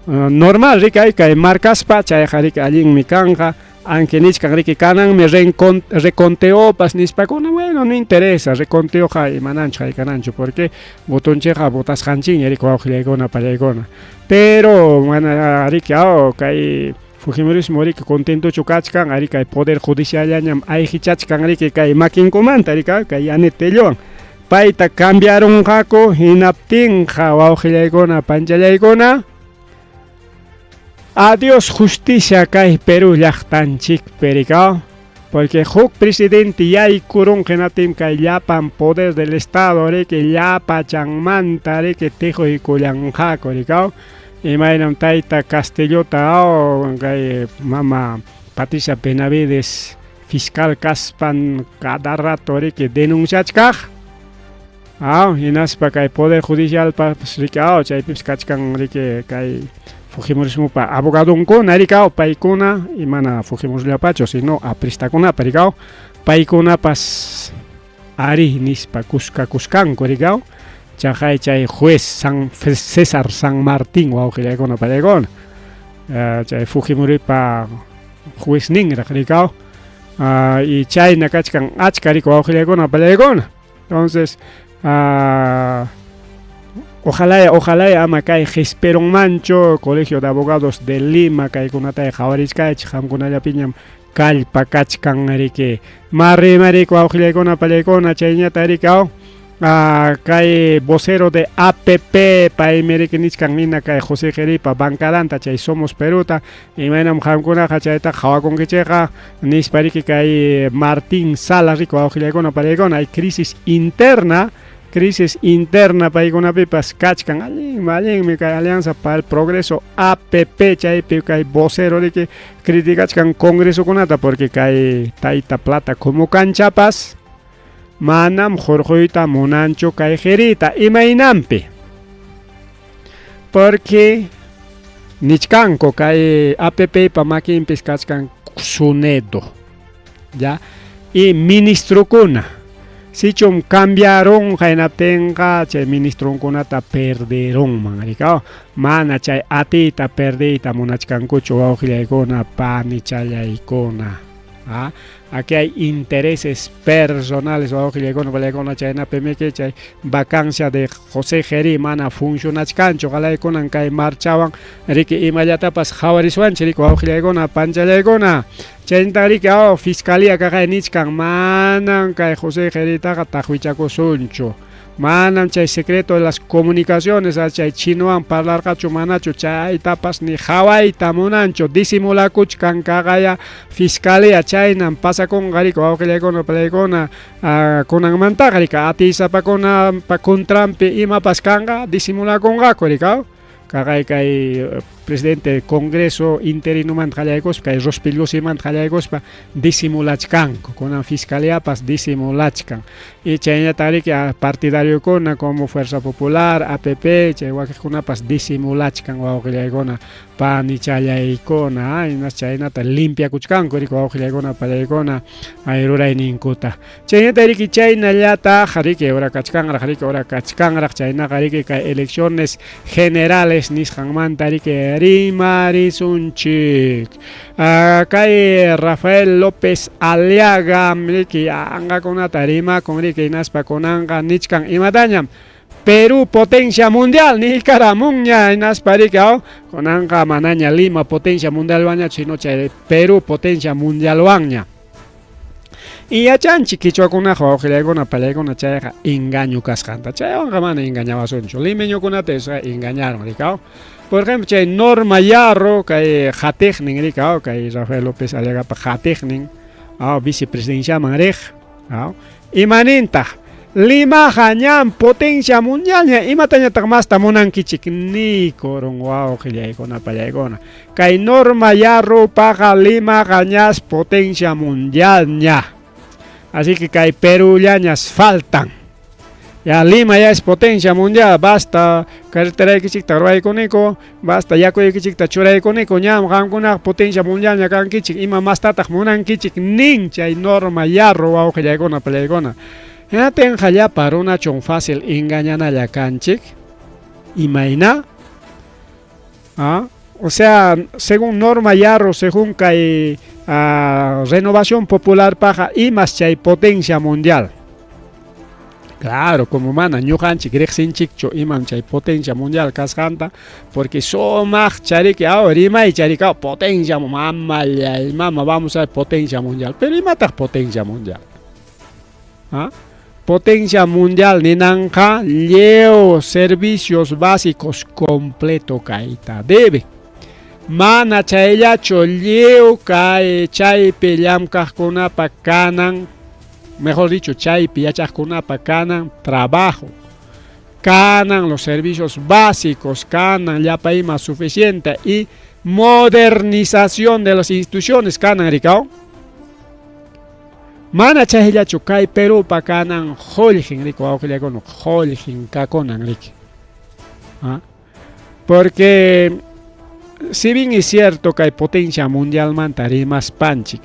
normal rika kay marcas pa chay jarika allin mi canja aunque nichkan riki kanan me reconteo pas nispacona bueno no interesa reconteo jay manancho jay canancho porque botoncheja botas hanchin yeri coajilegona palegona pero mana riki kay Fujimorismo riki contento chukachkan ari kay poder judicial ñam ay hichachkan riki kay makin comanta rika kay anetelloan paita cambiaron jako hinaptin jawajilegona panchalegona. Adiós justicia kay Perú llaqtanchik pericao porque huk presidente yay kurun genatim kay llapan poder del estado riki llapa chanmanta riki tejo y kulanjako ricao imaynam tayta Castellota kay mama Patricia Benavides fiscal kaspan cada rato riki denunciachkaj hinaspa kay poder judicial pas ricao chaypips kachkan riki kay Fujimorismo pa abogado unko naricao paikuna imana Fujimorismo pacho sino apristakuna paricao paikuna pas ari nispa kuskanko ricao chay juez César San Martín waujilegona palegona chay Fujimori pa juez ningra ricao y chay nakachkan achka rico waujilegona palegona. Entonces Ojalá ama kay Gisperon Mancho, Colegio de Abogados de Lima, kay kunata de Jawarizkay, Hamkunaya Piñam, Kalpa Kachkan Rike, Marico Augilegona Palegona, Chañata Ricao, kay vocero de APP, Paimerikinitskan Nina, kay José Jeripa, Bancadanta, Chay Somos Peruta, y Menam Hamkuna, Hachaita, Jawakon Kicheja, Nispariki, kay Martín Sala Rico Augilegona Palegona, hay crisis interna paigona pipas kachkan allí mi kay Alianza para el Progreso APP chay kay vocero de que criticachkan Congreso kunata porque kay taita plata como canchapas manam jorjoita monancho kay jerita imaynampi porque nichkanko kay APP pa makinpis kachkan sunedo ya y ministro kuna si chum cambiaron jainatenga chay ministro kunata perderon mangaricao mana chay atita perdita monachkankucho aujilegona pani chayaikona aquí hay intereses personales aujilegona valegona chayna pemeke chay vacancia de José Geri mana funcionachkancho galaikonan kay marchaban riki imayatapas jawariswan chirico aujilegona panchalegona Chentari que fiscalía que nichkan manan kay José Gerita tajuichaco suncho manan chay secreto de las comunicaciones chay chinoan parlar cacho manacho chay tapas ni Hawaii tamonancho disimula kuchkan kagaya fiscalía chaynan pasa con garico augelegona pelegona konan mantagarika atisa pa kontrampi ima paskanga disimula con gakorika kagay presidente del Congreso interino manjallaigos kay Rospillusi manjallaigos pa disimulachkan con la fiscalía pas disimulachkan y chayna tari que partidario con como Fuerza Popular APP chay wakuna pas disimulachkan waugillaigona pa ni challaikona y nas chayna ta limpia kuchkan ko waugillaigona pallaigona ayruray ninkuta chayna tari que chayna llata jarike ora kachkan chayna jarike kay elecciones generales nisqanman tari que Rimarisunchik kay Rafael López Aliaga miki anga con una tarima con riki naspa konanga nichkan imadañam Perú potencia mundial ni caramuña en asparicao con anga manaña Lima potencia mundial baña sino chay Perú potencia mundial baña y achan chiquicho con una joja con una pelea con una chaya engaño cascanta chay anga mana engañaba soncho limeño con una tesa engañaron ricao por ejemplo chay Norma Yarro que jatechning ricao que Rafael López Aliaga pa jatechning vicepresidencia manrej y maninta Lima hanyam potencia mundialnya imatanya takmas tamunan kichik ni korong wow kiliaikona payaikona kay Norma Yarro paga Lima hanyas potencia mundialnya así que kay Perú llañas faltan ya Lima ya es potencia mundial basta carretera kichik taruay koniko basta yako kichik tachuray koniko ñam hankuna potencia mundialnya kan kichik ima mas tatak munan kichik nin chay Norma Yarro wow kiliaikona payaikona ya tenja ya para una chon fácil engañan a la canchic y maina o sea según Norma Yarro según que renovación popular paja y más chay potencia mundial claro como mana ñujanchik rexinchik cho imam chay potencia mundial cascanta porque somaj chari que ahora rima y chari que potencia mamá vamos a potencia mundial pero y mata potencia mundial potencia mundial ninanja llevo servicios básicos completo kaita debe mana chayacho llevo kai chay peleam kahkuna pakanan mejor dicho chay piachakuna pakanan trabajo canan los servicios básicos canan ya país más suficiente y modernización de las instituciones canan ricao mana chahilla chukay Perú pakanan holjin rico aukile con holjin kakonan rik porque si bien es cierto que hay potencia mundial mantari más panchik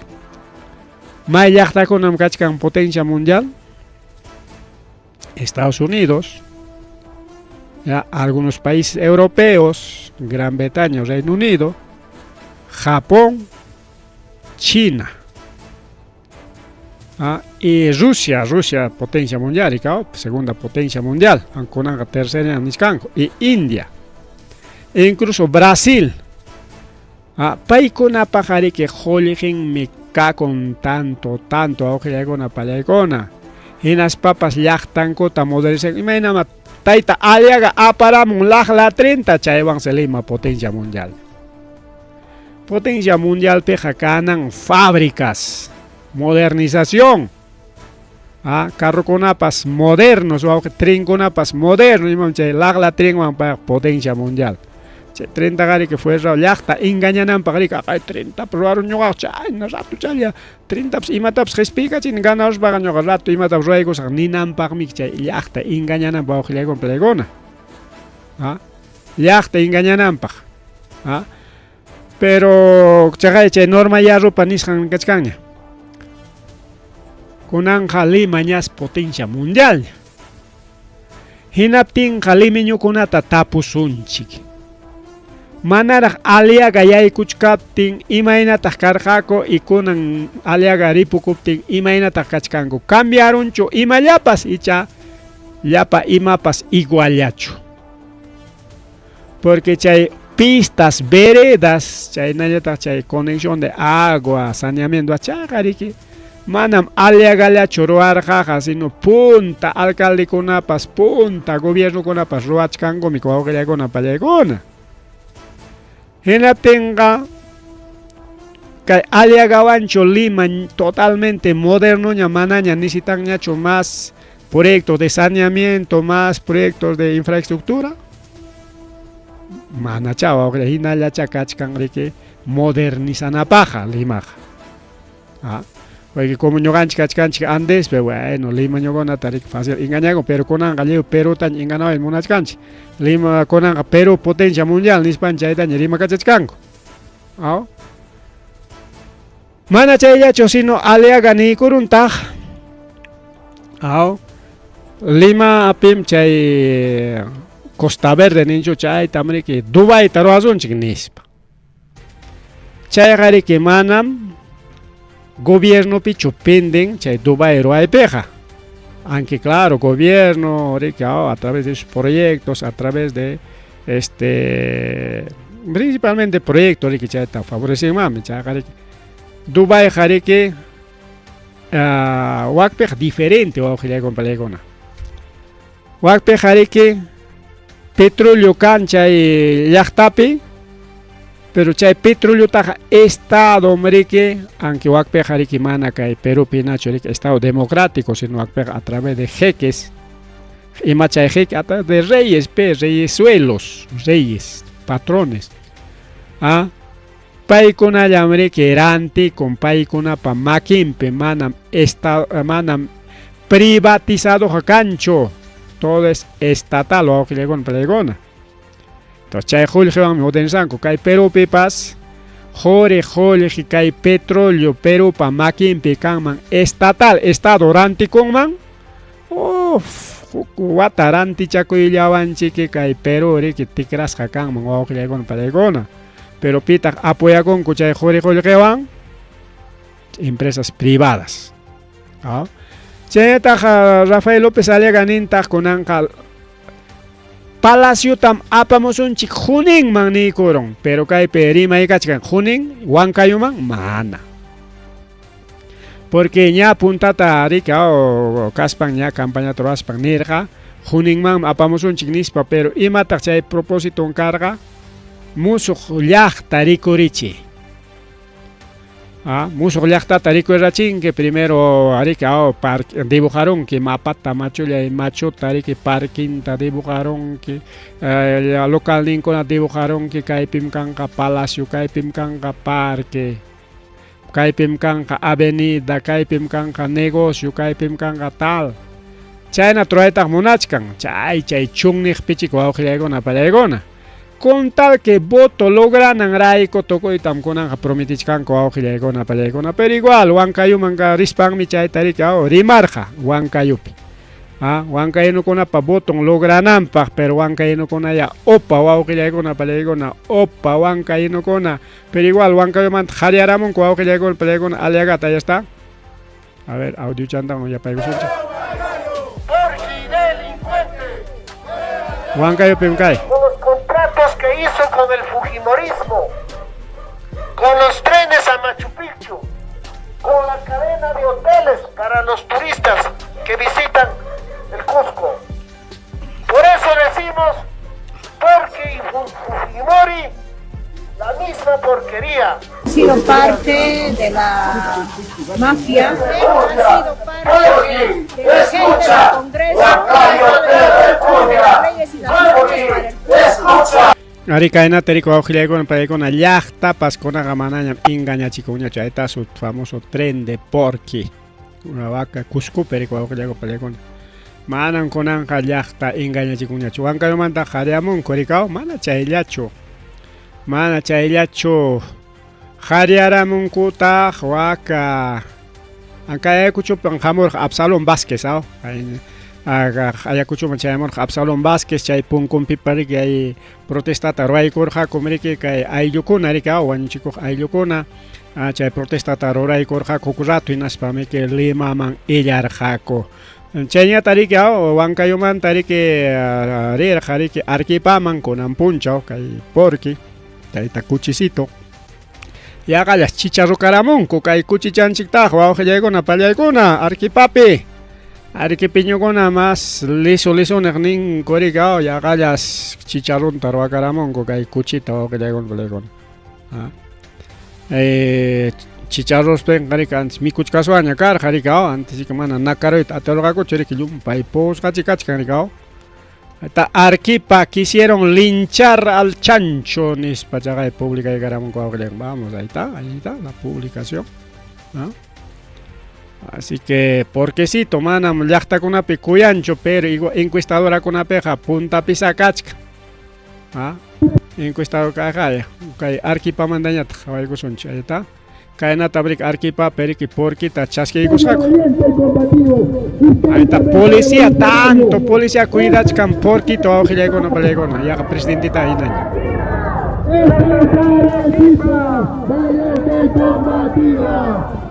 may yakta konam kachkan potencia mundial Estados Unidos ya, algunos países europeos Gran Bretaña Reino Unido Japón China y Rusia potencia mundial segunda potencia mundial tercera y India e incluso Brasil paikuna pajari que joligen me con tanto aujayagona palayagona en las papas yachtan kota modernización imagina taita aliaga aparamun la 30 chaywan selima potencia mundial peja canan fábricas modernización carro con apas modernos o tren con apas modernos la tren para potencia mundial 30 gari que fue yachta engañanan para que 30 probaron yo no rato chalia 30 y mataps respica sin ganas para yo rato y mataps ruegos ni nan para mi yachta engañanan para que con plegona yachta engañanan para pero chagache Norma Yarro panishan kachkanya kunan Lima ñas potencia mundial hinaptin Limiño kunata tapusunchik manaraj aliaga yaykuchkaptin imaynataq karqaku y kunan aliaga ripukuptin imaynataq kachkanku cambiarunchu imallapas icha llapa imapas iguallachu porque chay pistas veredas chaynallataq chay conexión de agua saneamiento achagariki manam aliagallachu ruwarqaqa sino punta alcalde kunapas punta gobierno kunapas ruwachkanku mikuwawqillaykuna pallaykuna tenga que aliagawancho Lima totalmente moderno manaña necesitan mucho más proyectos de saneamiento más proyectos de infraestructura manachao hinalla chakachkan rike modernizan paja Lima porque como ñoganchik kachkanchik Andes pero bueno Lima ñogona tarik fácil engañago pero con angalleo Perú tan enganado en monachkanchik Lima con Perú potencia mundial nispancha itaña Lima kachachkanko mana chayacho sino aliaga ni kuruntaj Lima apim chay Costa Verde nincho chay tamri que Dubai taro azunchik nispa chay gari que manam gobierno pichu penden chay Dubai roay peja Aunque claro, gobierno, a través de sus proyectos, a través de principalmente proyectos que ya está favoreciendo más, Dubai que wakpej diferente o con palegona. Wakpej que petróleo cancha y yachtape, pero chay petróleo taja estado que aunque wakpej que mana que Perú pinacho estado democrático, sino wakpej a través de jeques y machay jeque a través de reyes, reyesuelos, reyes, patrones. Paikuna llamre que erante con paikuna pa maquimpe manam privatizado jacancho, todo es estatal o que le con plegona. Entonces chay julge van modernizando kai Perú pipas jore que kai petróleo Perú pa maquimpe kanman estatal estado ranti con man wataranti chaco y yawanchi que kai Perú que tikras jacanman o que le con plegona. Pero pita apoya con cucha de jore que van empresas privadas. Rafael López Aliaga ninta con Ángel Palacio tam apamos un chic junin man ni coron, pero kai perima y cachican junin huancayuman mana. Porque ya apuntata rica o caspan ya campaña toraspan nirga junin man apamos un chic nispa, pero imata chay propósito en carga musuq llaqta rikurichi. Musuq llaqta rikurachin que primero dibujaron que mapata machulla y macho tariki parking dibujaron que local nincona dibujaron que kaipim kanka palacio kaipim kanka parque kaipim kanka avenida kaipim kanka negocio kaipim kanka tal. Chayna troetak monachkan chay chungnik pichiko aujilegona palegona. Con tal que voto logran raico toco y tamconan a prometichkan ko aujilegona palegona, pero igual huancayuman rispang mi chay tarika o rimarja huancayupi. Huancayeno con pa botón logranan pa, pero huancayeno con ya opa aujilegona palegona opa huancayeno con pero igual huancayuman jariaramon ko aujilegona palegona aliagata ya está. A ver, audio chantan ya pego suncha. Huancayupi kai. Que hizo con el fujimorismo, con los trenes a Machu Picchu, con la cadena de hoteles para los turistas que visitan el Cusco. Por eso decimos, porque Fujimori, la misma porquería. Ha sido parte de la mafia, ha sido parte de la gente del Congreso, de las leyes y las normas para el pueblo. Arikaina terico aujilegona palegona llaqta pascona gamanaña ingaña chicuña chaita su famoso tren de porqui. Una vaca Cusco perico aujilegona palegona. Manan con anja llaqta ingaña chicuña chuanca yo manda jariamon coricao mana chaillacho. Mana chaillacho jariaramon kuta huaca. Acá escucho panjamor Absalón Vázquez, ¿sabes? Ayacucho manchayamon Absalón Vázquez chay punkun pipari que hay protestata roay korja comerique que hay yukuna rica wanchico hay yukuna chay protestata roay korja kokurato inaspame que lima man illar jako chaynya tarika wankayuman tarike rir jarike arquipaman con ampunchao kay porqui kay tacuchicito ya galas chicharro caramonco kay cuchichanchikta waojelegona pallaykuna arquipapi Arquipiño con más liso nernin coricao ya gallas chicharrón tarwa caramón que hay cuchita o que le con polegón. Chicharros pen caricans mi cuchcasuaña car caricao antes que mana nacaroit atologaco cheriquilum paipos cachicach caricao. Esta arquipa quisieron linchar al chancho nis pachaga pública de caramón que vamos ahí está la publicación. Así que, porque sí, toman llaqta con una picuyancho, pero encuestadora con una peja, punta pisa cachca. Encuestador cajaya, que arquipa mandañat, jawai gusoncha, ahí está. Caena tabrik arquipa, periki, porqui, tachasque y gusaco. Ahí está, policía, tanto policía, cuidach, can porqui, to aujilegona, palegona, ya presidentita ahí daña. ¡Es la arquipa! ¡Valiente y combativa!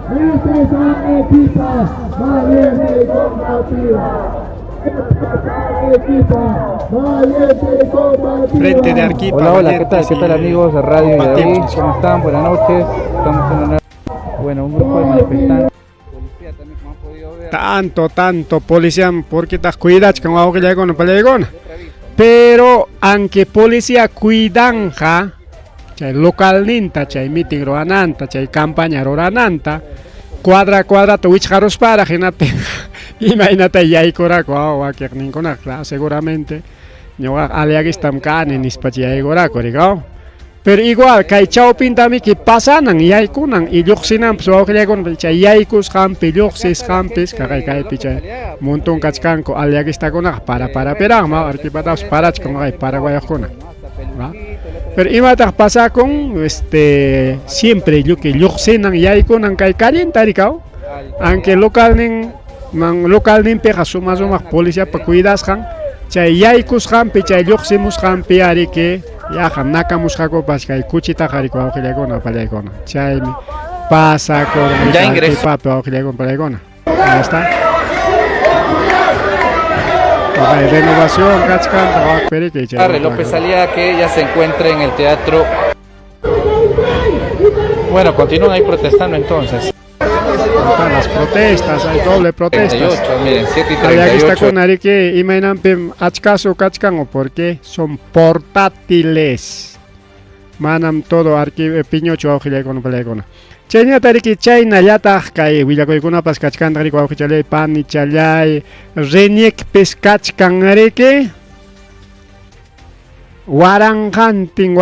Frente de Arequipa. Hola, hola, ¿qué tal amigos de Radio Yadí? ¿Cómo están? Buenas noches. Estamos en una... Bueno, un grupo de manifestantes. Policía también, como han podido ver. Tanto policía, porque te cuidas con algo que ya con el pero aunque policía cuidan, chay local ninta, chay meeting roananta, chay campaña roananta, cuadra tu wichharos para, imagínate ya hay coraco, que ninguna clase seguramente, yo aliag estam canen nispachi ya hay coraco, pero igual que chao pintami que pasanan y hay kunan y yuxinam so que ya con yaikus campi yuxis campis kai picha montón kachkanko aliag está con para perang ma arquipatas para con para guayakuna. Pero imata pasa con siempre yo que yuxinan y hay kunan kai calienta ricao aunque local nin peja suma policía para cuidas kan chay yaikus campi chay yuximus campi ari que ya naka muskako paska kuchita hariko augilegona palegona chaimi pasa con ya ingresó pape augilegona palegona ahí está okay, renovación kachkan López Aliaga que ya se encuentra en el teatro. Bueno, continúan ahí protestando entonces. Las protestas, hay doble protestas. 38, miren, 7 y 38. Allá está con Arique y Mainampe, achcaso, cachcan, porque son portátiles. Manam todo, piñocho, aujile con pelegona. Chenya tariki chayna yata kai willakoykuna pas kachkan tariko aujichalay pani chalay reniek pescachkan areke waranganting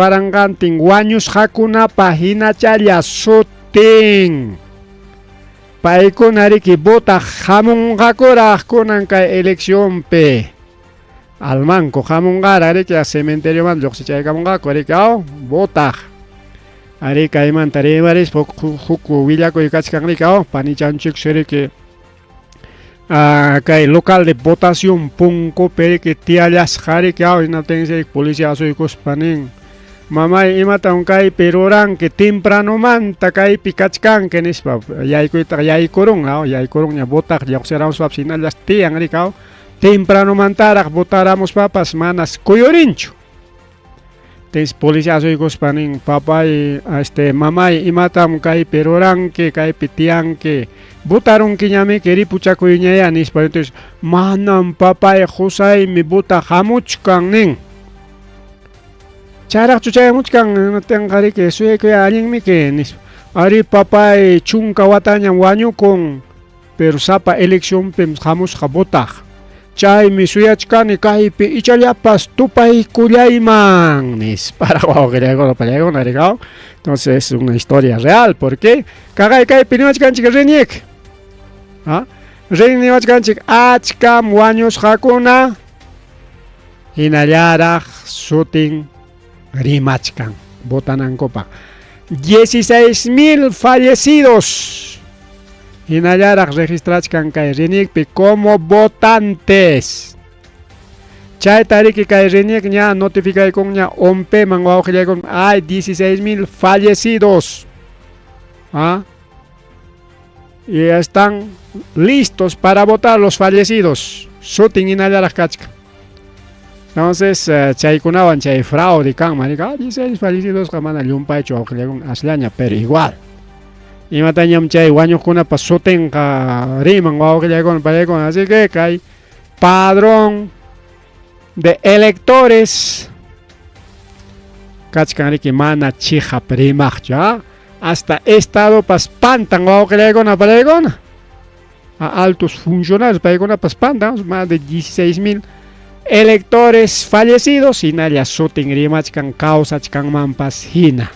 wañus hakuna pahina chaya suting paikunari ki bota jamon gakora kunan kai elección pe almanco jamon garare que a cementerio man loxi chay jamon gakore kao bota ari kai man tare baris huku villako ikachkan kao pani chanchik sere que kai local de votación punko pere que tialas jare kao ina tense policía soy cospanin mamá imata un kai peroran que temprano manta kai pikachkan que nispa yai korong ya botak ya seramos papsina las tiang ricao temprano mantara votáramos papas manas coyorincho tens policía soy cospanin papá mamá imata un kai peroran que kai pitian que votaron que llame queri pucha coyoña nispa entonces manam papá josai mi bota hamuchkan ning charak chuchay muchkan tengari que soy que alguien me que nis ari papá chunka watanya wañu con pero sapa elección pem jamos jabota chay mi suyachkan kai pe ichaliapas tupai kulayman nis para guagrego palego narigao entonces es una historia real porque kagay kai pinachkan chik reniek reniachkan chik achkam wañus hakuna hinayara shooting Rimachkan, Botanan Copa. 16,000 fallecidos. Inayarak registrachkan kai renikpi como votantes. Chay tariki kai renik nya notificay con nya ompe manguaujile con hay 16,000 fallecidos. Y están listos para votar los fallecidos. Shooting inayarak kachka. Entonces, chay kunawan chay fraude kan marica 16 fallecidos kamana lumpa hecho auxiliaron aslaña pero igual y matañam chay waños kuna pasoten ka riman auxiliaron palecon así que hay padrón de electores kachkan que mana chija primach hasta estado paspantan auxiliaron palecon a altos funcionarios palecon paspantan más de 16,000 electores fallecidos y nadie sotin rimachkan causa chkan mampas hina.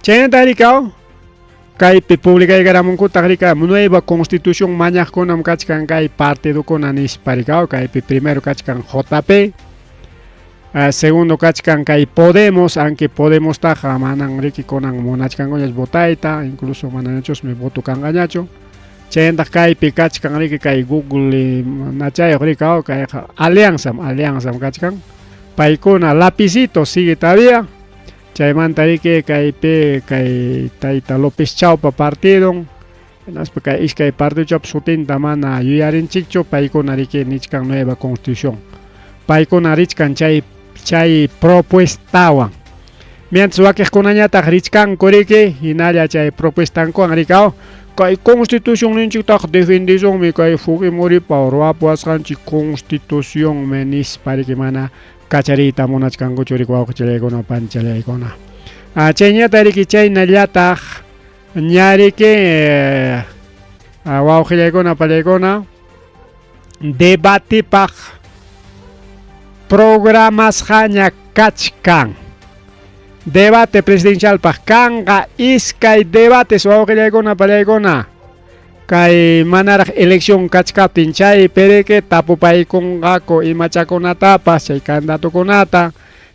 Chena tarikao kai pública y garamunku tarika nueva constitución mañana konam kachkan kai partido konanis parikao kai primero kachkan JP segundo kachkan kai Podemos aunque Podemos taja manan riki konan monachkan konas botaita incluso mananachos me voto kangañacho Chenda kai pikachkan riki kai Google nachay rikao kai alianza kachkan paikuna lapicito sigue todavía chaymanta riki kaypi kay Tayta López Chawpa partido hinaspa kay iskay partido chawpi sutinta mana yuyarinchikchu paykuna riki nichkan nueva constitución paykuna richkan chay propuestawan mientras wakiqkunañataq richkanku riki hinalla chay propuestankuwan rikaw kay constitución ninchiktaq defendishunmi kay Fujimoripa ruwapuwasqanchik constitución nispa riki mana kachariyta munachkankuchu riki wawqichallaykuna panchallaykuna chayñata riki chaynallataq ñariki wawqillaykuna pallaykuna debatipaq programasqa ña kachkan debate presidencialpaq kanqa iskay debates wawqillaykuna pallaykuna kay manaraq elección kachkaptin chaypi riki tapupaykunqaku imachakunatapas chay candidatukunata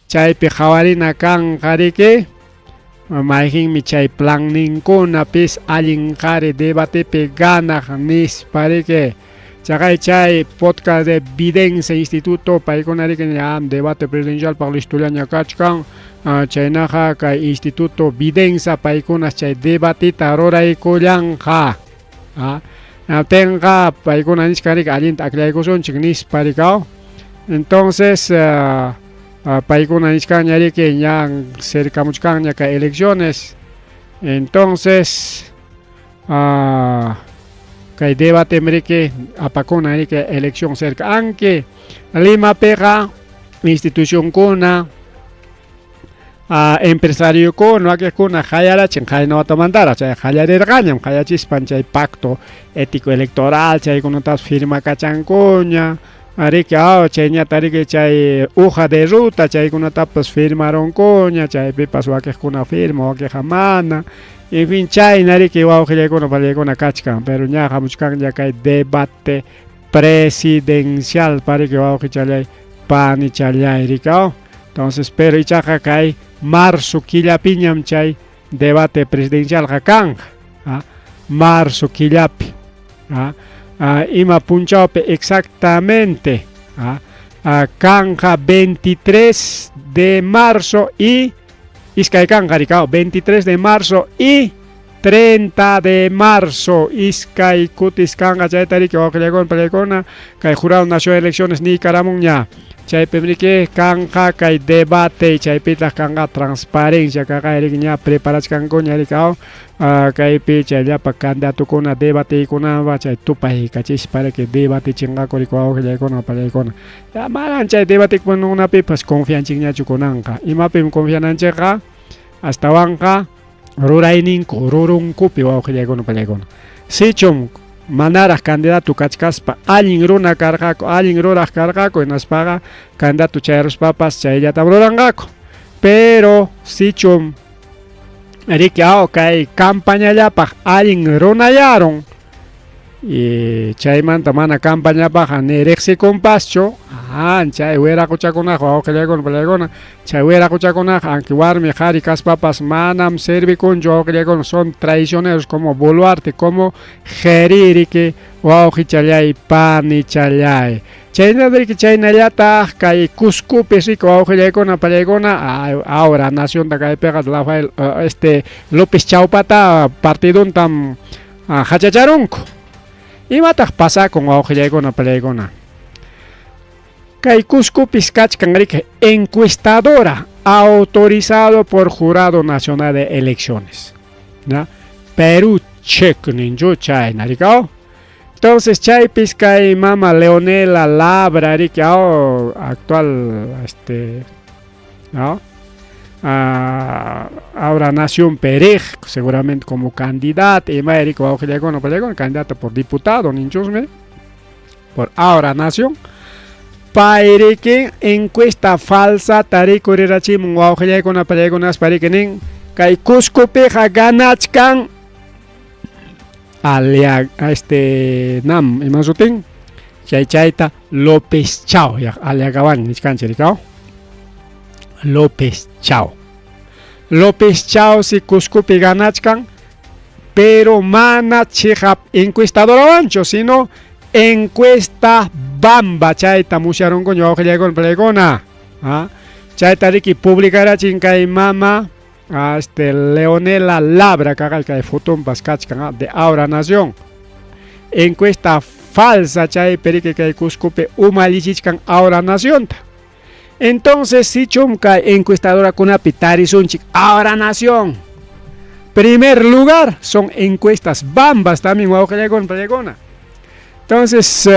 chaypi qawarina kanqa riki mayjinmi chay plan ninkunapis allinqari debatepi ganaq nispa riki chaqay chay podcast de Videncia Instituto paykuna riki ña debate presidencialpaq listullaña kachkan chaynaqa kay Instituto Videncia paykunas chay debatita ruraykullanqa tenga paykuna nishka riki allinta aklaykusunchik nispa rikaw entonces paykuna nishkaña riki ña cercamuchkanña kay elecciones entonces kay debate riki apakuna riki elección cerca anki Limapiqa institucionkuna empresario kuna wakiqkuna qayarachin qaynawata chay qallarirqañam qayachispan chay pacto ético electoral chaykunatapas firma kachankuña riki chayñata riki chay hoja de ruta chaykunatapas firmaronkuña chaypipas wakiqkuna firma wakiqa mana en fin chayna riki wawqillaykuna pallaykuna kachkan pero ña hamuchkanña kay debate presidencial pariki wawqichallay panichallay riki entonces pero ichaqa kay marzo killapiñam chay debate presidencial kan marzo killapi ima punchawpi exactamente kanja 23 de marzo y iskay kanja rikaw 23 de marzo y 30 de marzo iskay kutis kanja chayta riki wawqillaykuna pallaykuna kay Jurado Nacional de Elecciones Nicaragua chaypi riki kanja kay debate chaypitaq kanja transparencia kaqay riki ña preparachkankuña rikaw kaypi chayllapa candidatukuna debateykunawan chay tupay kachishpa riki debatechinqaku riki wawqillaykuna pallaykuna manan chay debatekunapipas confianchikñachu kunanqa imapim confiananchikqa astawanqa rurayninku rurunkupi wawqillaykuna pallaykuna sichum manaraq candidato kachkaspa allin runa karqaku allin ruraq karqaku hinaspaqa candidato chayruspapas chayllatam ruranqaku pero sichum riki kay campañallapaq allin runayaron y chaymanta mana campañapaq ni riqsikumpaschu chay wiraquchakunaqa wawqillaykuna pallaykuna chay wiraquchakunaqa anki warmi qhari kaspapas manam servikunchu wawqillaykuna son traicioneros como Boluarte como Geri riki wawqichallay panichallay chaynata chaynallataq kay Cuscupi riki wawqillaykuna pallaykuna ahora nacionta kaypiqa Rafael López Chawpata partiduntam hachacharunku imataq pasakun wawqillaykuna pallaykuna kay Cuscupis kachkan riki encuestadora autorizado por Jurado Nacional de Elecciones Perú check ninchu chayna rikaw entonces chaypis kay mama Leonela Labra riki actual ahora Nación Perej seguramente como candidato y riki wawqillaykuna pallaykuna candidato por diputado ninchusmi por ahora Nación payriki encuesta falsa tarikurirachim wawqillaykuna pallaykunas parikinin kay Cuscupiqa ganachkan nam imasutin chayta López Chao aliagawan nichkanchik rikaw López Chao si Cuscupi ganachkan pero mana chihap encuestadora sino encuesta bamba chayta musharonku wawqillaykuna pallaykuna Chaytariki publicará chinkay mama Leonela Labra kay foton paskachkan de Ahora Nación. Encuesta falsa chay perique kay Cuscope umalichichkan Ahora Nación. Entonces si chumka encuestadora kunapi tarisunchik Ahora Nación. Primer lugar son encuestas bambas también waukayagona. Entonces,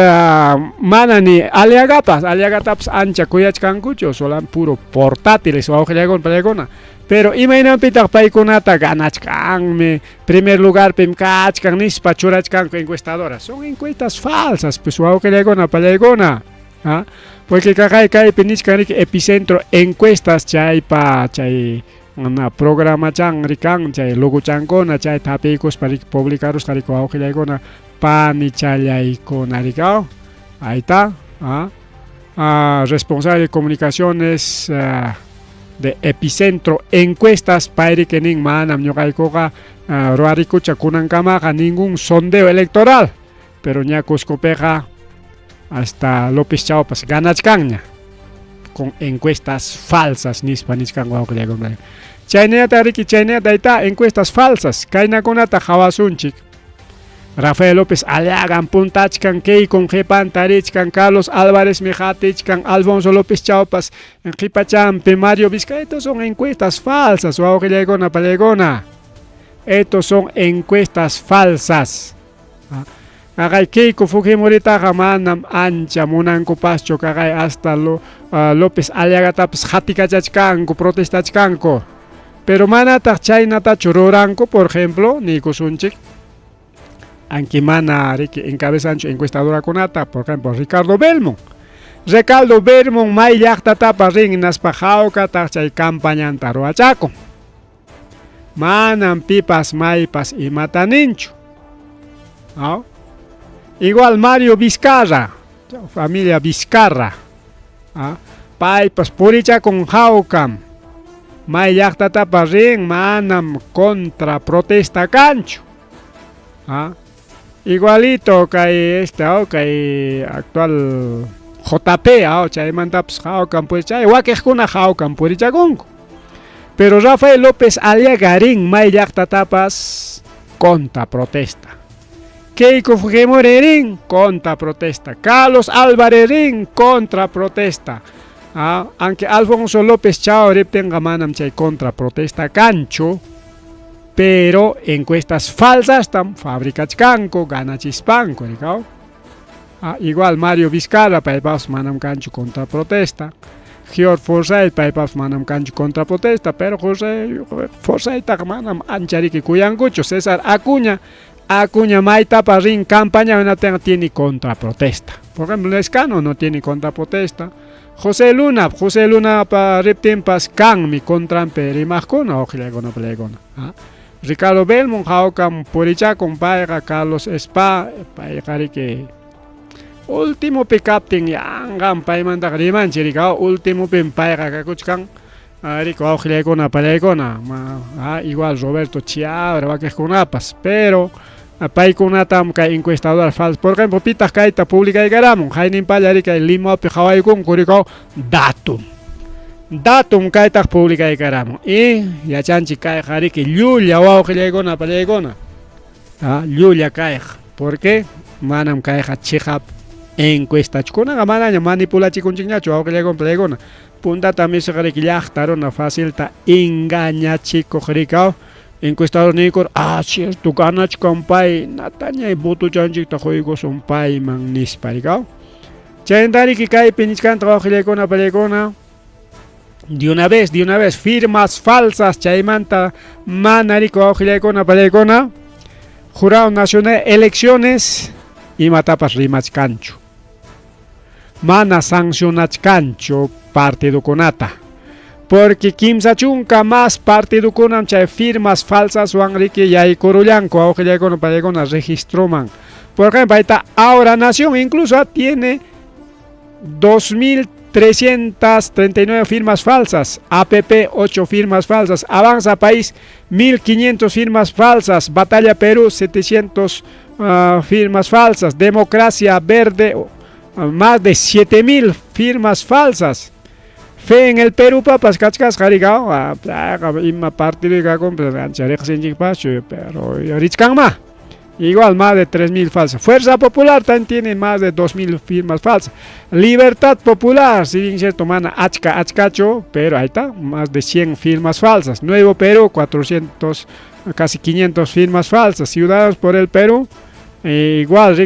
manani aliagataps ancha kuyachkankucho, solan puro portátiles o palegona. Pero imagina pita paikunata ganachkanme, primer lugar pimkachkan nispa churachkan encuestadoras. Son encuestas falsas, pues palegona. ¿Ah? Porque kai pinichkan epicentro encuestas chay una programa chan rikan chay logo chankona chay tapicos para publicaros cariko augelegona pani chalay con aricao. Ahí está. Responsable de comunicaciones de Epicentro encuestas para que nin manam ñoqaykuqa ruarikucha kunankamaqa ningún sondeo electoral pero ña Cuscopeqa hasta López Chaupas ganachkanña con encuestas falsas nispa nichkan wawqillakunata chaynata riki chaynata ita encuestas falsas kaynakunata hawasunchik Rafael López Aliagan puntachkan Keikon Jepan Tarichkan Carlos Álvarez Mijatichkan Alfonso López Chaupas en Jipachampe Mario Vizcarra. Estos son encuestas falsas wawqillaykuna palegona. Estos son encuestas falsas. Kagay Keiko Fujimoritaqa manam ancha munankupaschu kagay hasta López Aliagatapis hatikachachkanku protestachkanku. Pero manataq chaynatachu ruranku por ejemplo nikusunchik aunque mana encabezancho encuestadora conata, por ejemplo, Ricardo Belmont. Ricardo Belmont may llaqtatapa rin naspajauka tachay campañanta ruachaco. Manan pipas maypas y matanincho. ¿No? Igual Mario Vizcarra, familia Vizcarra. ¿No? Paipas puricha con jaucam. May llaqtatapa rin manam contra protesta cancho. ¿No? Igualito que que actual JP, chay mantaps jaukan pues chay wakejkuna jaukan purichakunku. Pero Rafael López Aliagarin may llaqtatapas contra protesta. Keiko Fujimori contra protesta. Carlos Álvarez contra protesta. Aunque Alfonso López Chao tenga manam chay contra protesta cancho. Pero encuestas falsas tam fabricachkanko ganachispanko ¿no? Igual Mario Vizcarra paipas manam cancho contra protesta. George Forsyth paipas manam cancho contra protesta, pero José Forsyth manam anchariki kuyankucho. César Acuña maita parin campaña no tiene contra protesta. Por ejemplo, Lescano no tiene contra protesta. José Luna para reptimpas can mi contra perimajkuna ojilagona pelegona. Ricardo Belmont jaucam puricha compaiga Carlos Spa paigari que último pick-up ting yangam paimanta riman chiricao último pimpaiga kakuchkan rico augilegona palegona igual Roberto Chiabra vaquesconapas pero paiconatam ka encuestador falso por ejemplo pitas kaita pública y garamon jainin pallari ka lima pijawai con curicao datum kaitak pública de caramo y ya chanchi kai jari que Yulia wawqillaykuna palegona Yulia kai porque manam kai chihap encuesta chukuna manaña manipulachikunchikñachu wawqillaykuna palegona punta también se jari que llaqtaruna facilta engañachiku jarikao encuestador nikor cierto ganachkan pay nataña voto chanchikta juego son pay man nisparikao chayntari que kai pinichkanta wawqillaykuna palegona. De una vez, firmas falsas, chaymanta, manarico, augilaicona, palegona, Jurado Nacional Elecciones y matapas rimach cancho. Mana sancionach cancho, partido conata. Porque Kimsa Chunka más partido conam, chay firmas falsas, Juanrique y ahí Corullanco, augilaicona, palegona, registroman. Por ejemplo, ahí está Ahora Nación, incluso tiene 2.339 firmas falsas, APP 8 firmas falsas, Avanza País 1.500 firmas falsas, Batalla Perú 700 firmas falsas, Democracia Verde más de 7.000 firmas falsas, Fe en el Perú, papas, cachas, jarigao, ima partido y gagón, pero anchareja sin chingpacho, pero richcan más. Igual más de 3.000 falsas. Fuerza Popular también tiene más de 2.000 firmas falsas. Libertad Popular, si bien cierto, mana achcacho, pero ahí está, más de 100 firmas falsas. Nuevo Perú, 400, casi 500 firmas falsas. Ciudadanos por el Perú, igual,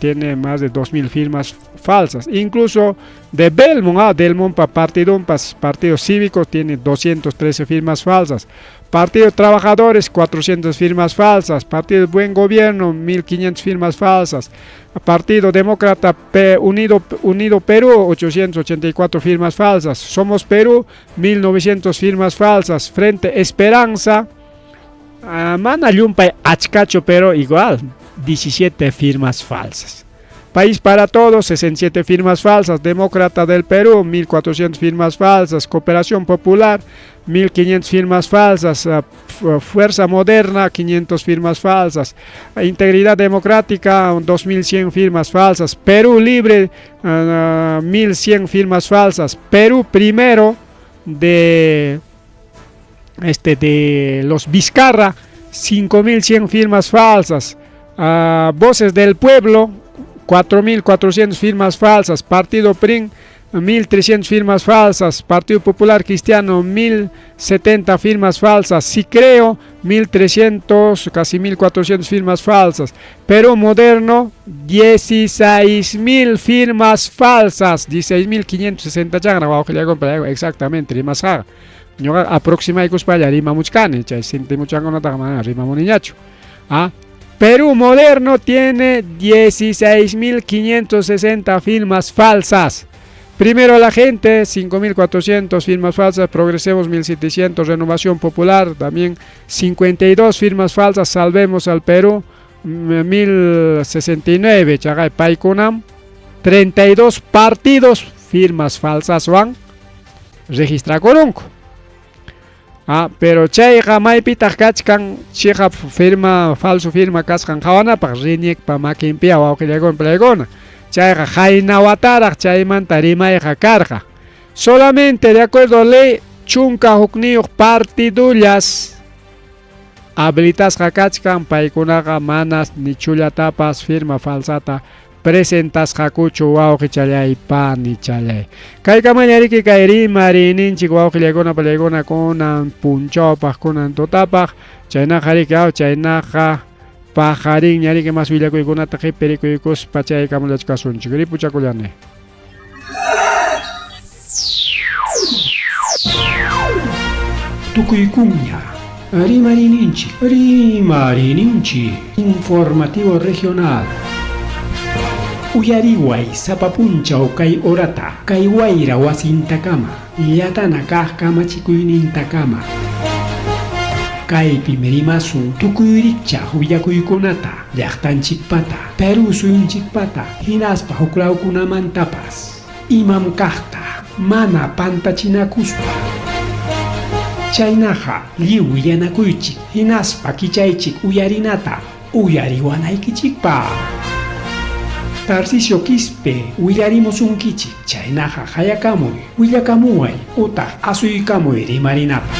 tiene más de 2.000 firmas falsas. Incluso de Belmont, partido cívico, tiene 213 firmas falsas. Partido Trabajadores, 400 firmas falsas. Partido Buen Gobierno, 1.500 firmas falsas. Partido Demócrata Unido Perú, 884 firmas falsas. Somos Perú, 1.900 firmas falsas. Frente Esperanza, mana Yumpay achcacho, pero igual, 17 firmas falsas. País para Todos, 67 firmas falsas. Demócrata del Perú, 1.400 firmas falsas. Cooperación Popular, 1.500 firmas falsas. Fuerza Moderna, 500 firmas falsas. Integridad Democrática, 2.100 firmas falsas. Perú Libre, 1.100 firmas falsas. Perú Primero de los Vizcarra, 5.100 firmas falsas. Voces del Pueblo, 4.400 firmas falsas. Partido PRIN, 1.300 firmas falsas. Partido Popular Cristiano, 1.070 firmas falsas. Sicreo, 1.300, casi 1.400 firmas falsas. Perú Moderno, 16.000 firmas falsas. 16.560 exactamente, rimas aproximadamente para allá, rima muchcane, rima moniñacho. Perú Moderno tiene 16.560 firmas falsas. Primero la Gente, 5.400 firmas falsas. Progresemos, 1.700. Renovación Popular, también 52 firmas falsas. Salvemos al Perú, 1.069. Chagay Paikunam, 32 partidos, firmas falsas van. Registra Corunco. Pero chayqa maypitaq kachkan chiqa falso firma kasqan qawanapaq riñiqpa makinpiqa wawqillaykuna chayqa haynawataraq chaymanta rimayqa karqa. Solamente de acuerdo a ley chunka hukniyuq partidullas habilitasqa kachkan, paykunaqa manas ni chullatapas firma falsata presentasqakuchu wawqichallaypa nichalay. Kayqa mañariki kay rimarininchik wawqillaykuna pallaykuna kunan punchawpaq kunan tutapaq chaynaqa riki chaynaqa pajarin ñariki mas willakuykunata qipirikuykuspa chaykamulachkasunchik ripuchakullani. Tukuykuña rimarininchik informativo regional. Uyariway sapapunchaw kay orata kay wayra wasintakama yatana kaq kamachikuynintakama kaypi merimasun tukuyrikchaq willakuykunata llaqtanchikpata Perú suyunchikpata hinaspa huklawkunamantapas imam kaqta mana pantachinakuspa chaynaqa lliw willanakuychik hinaspa kichaychik uyarinata uyariwanaykichikpa. Tarcisio Quispe, willarimos un kichik, chaynaqa hayakamuy, willakamuay, utaq asuykamuy rimarinapa.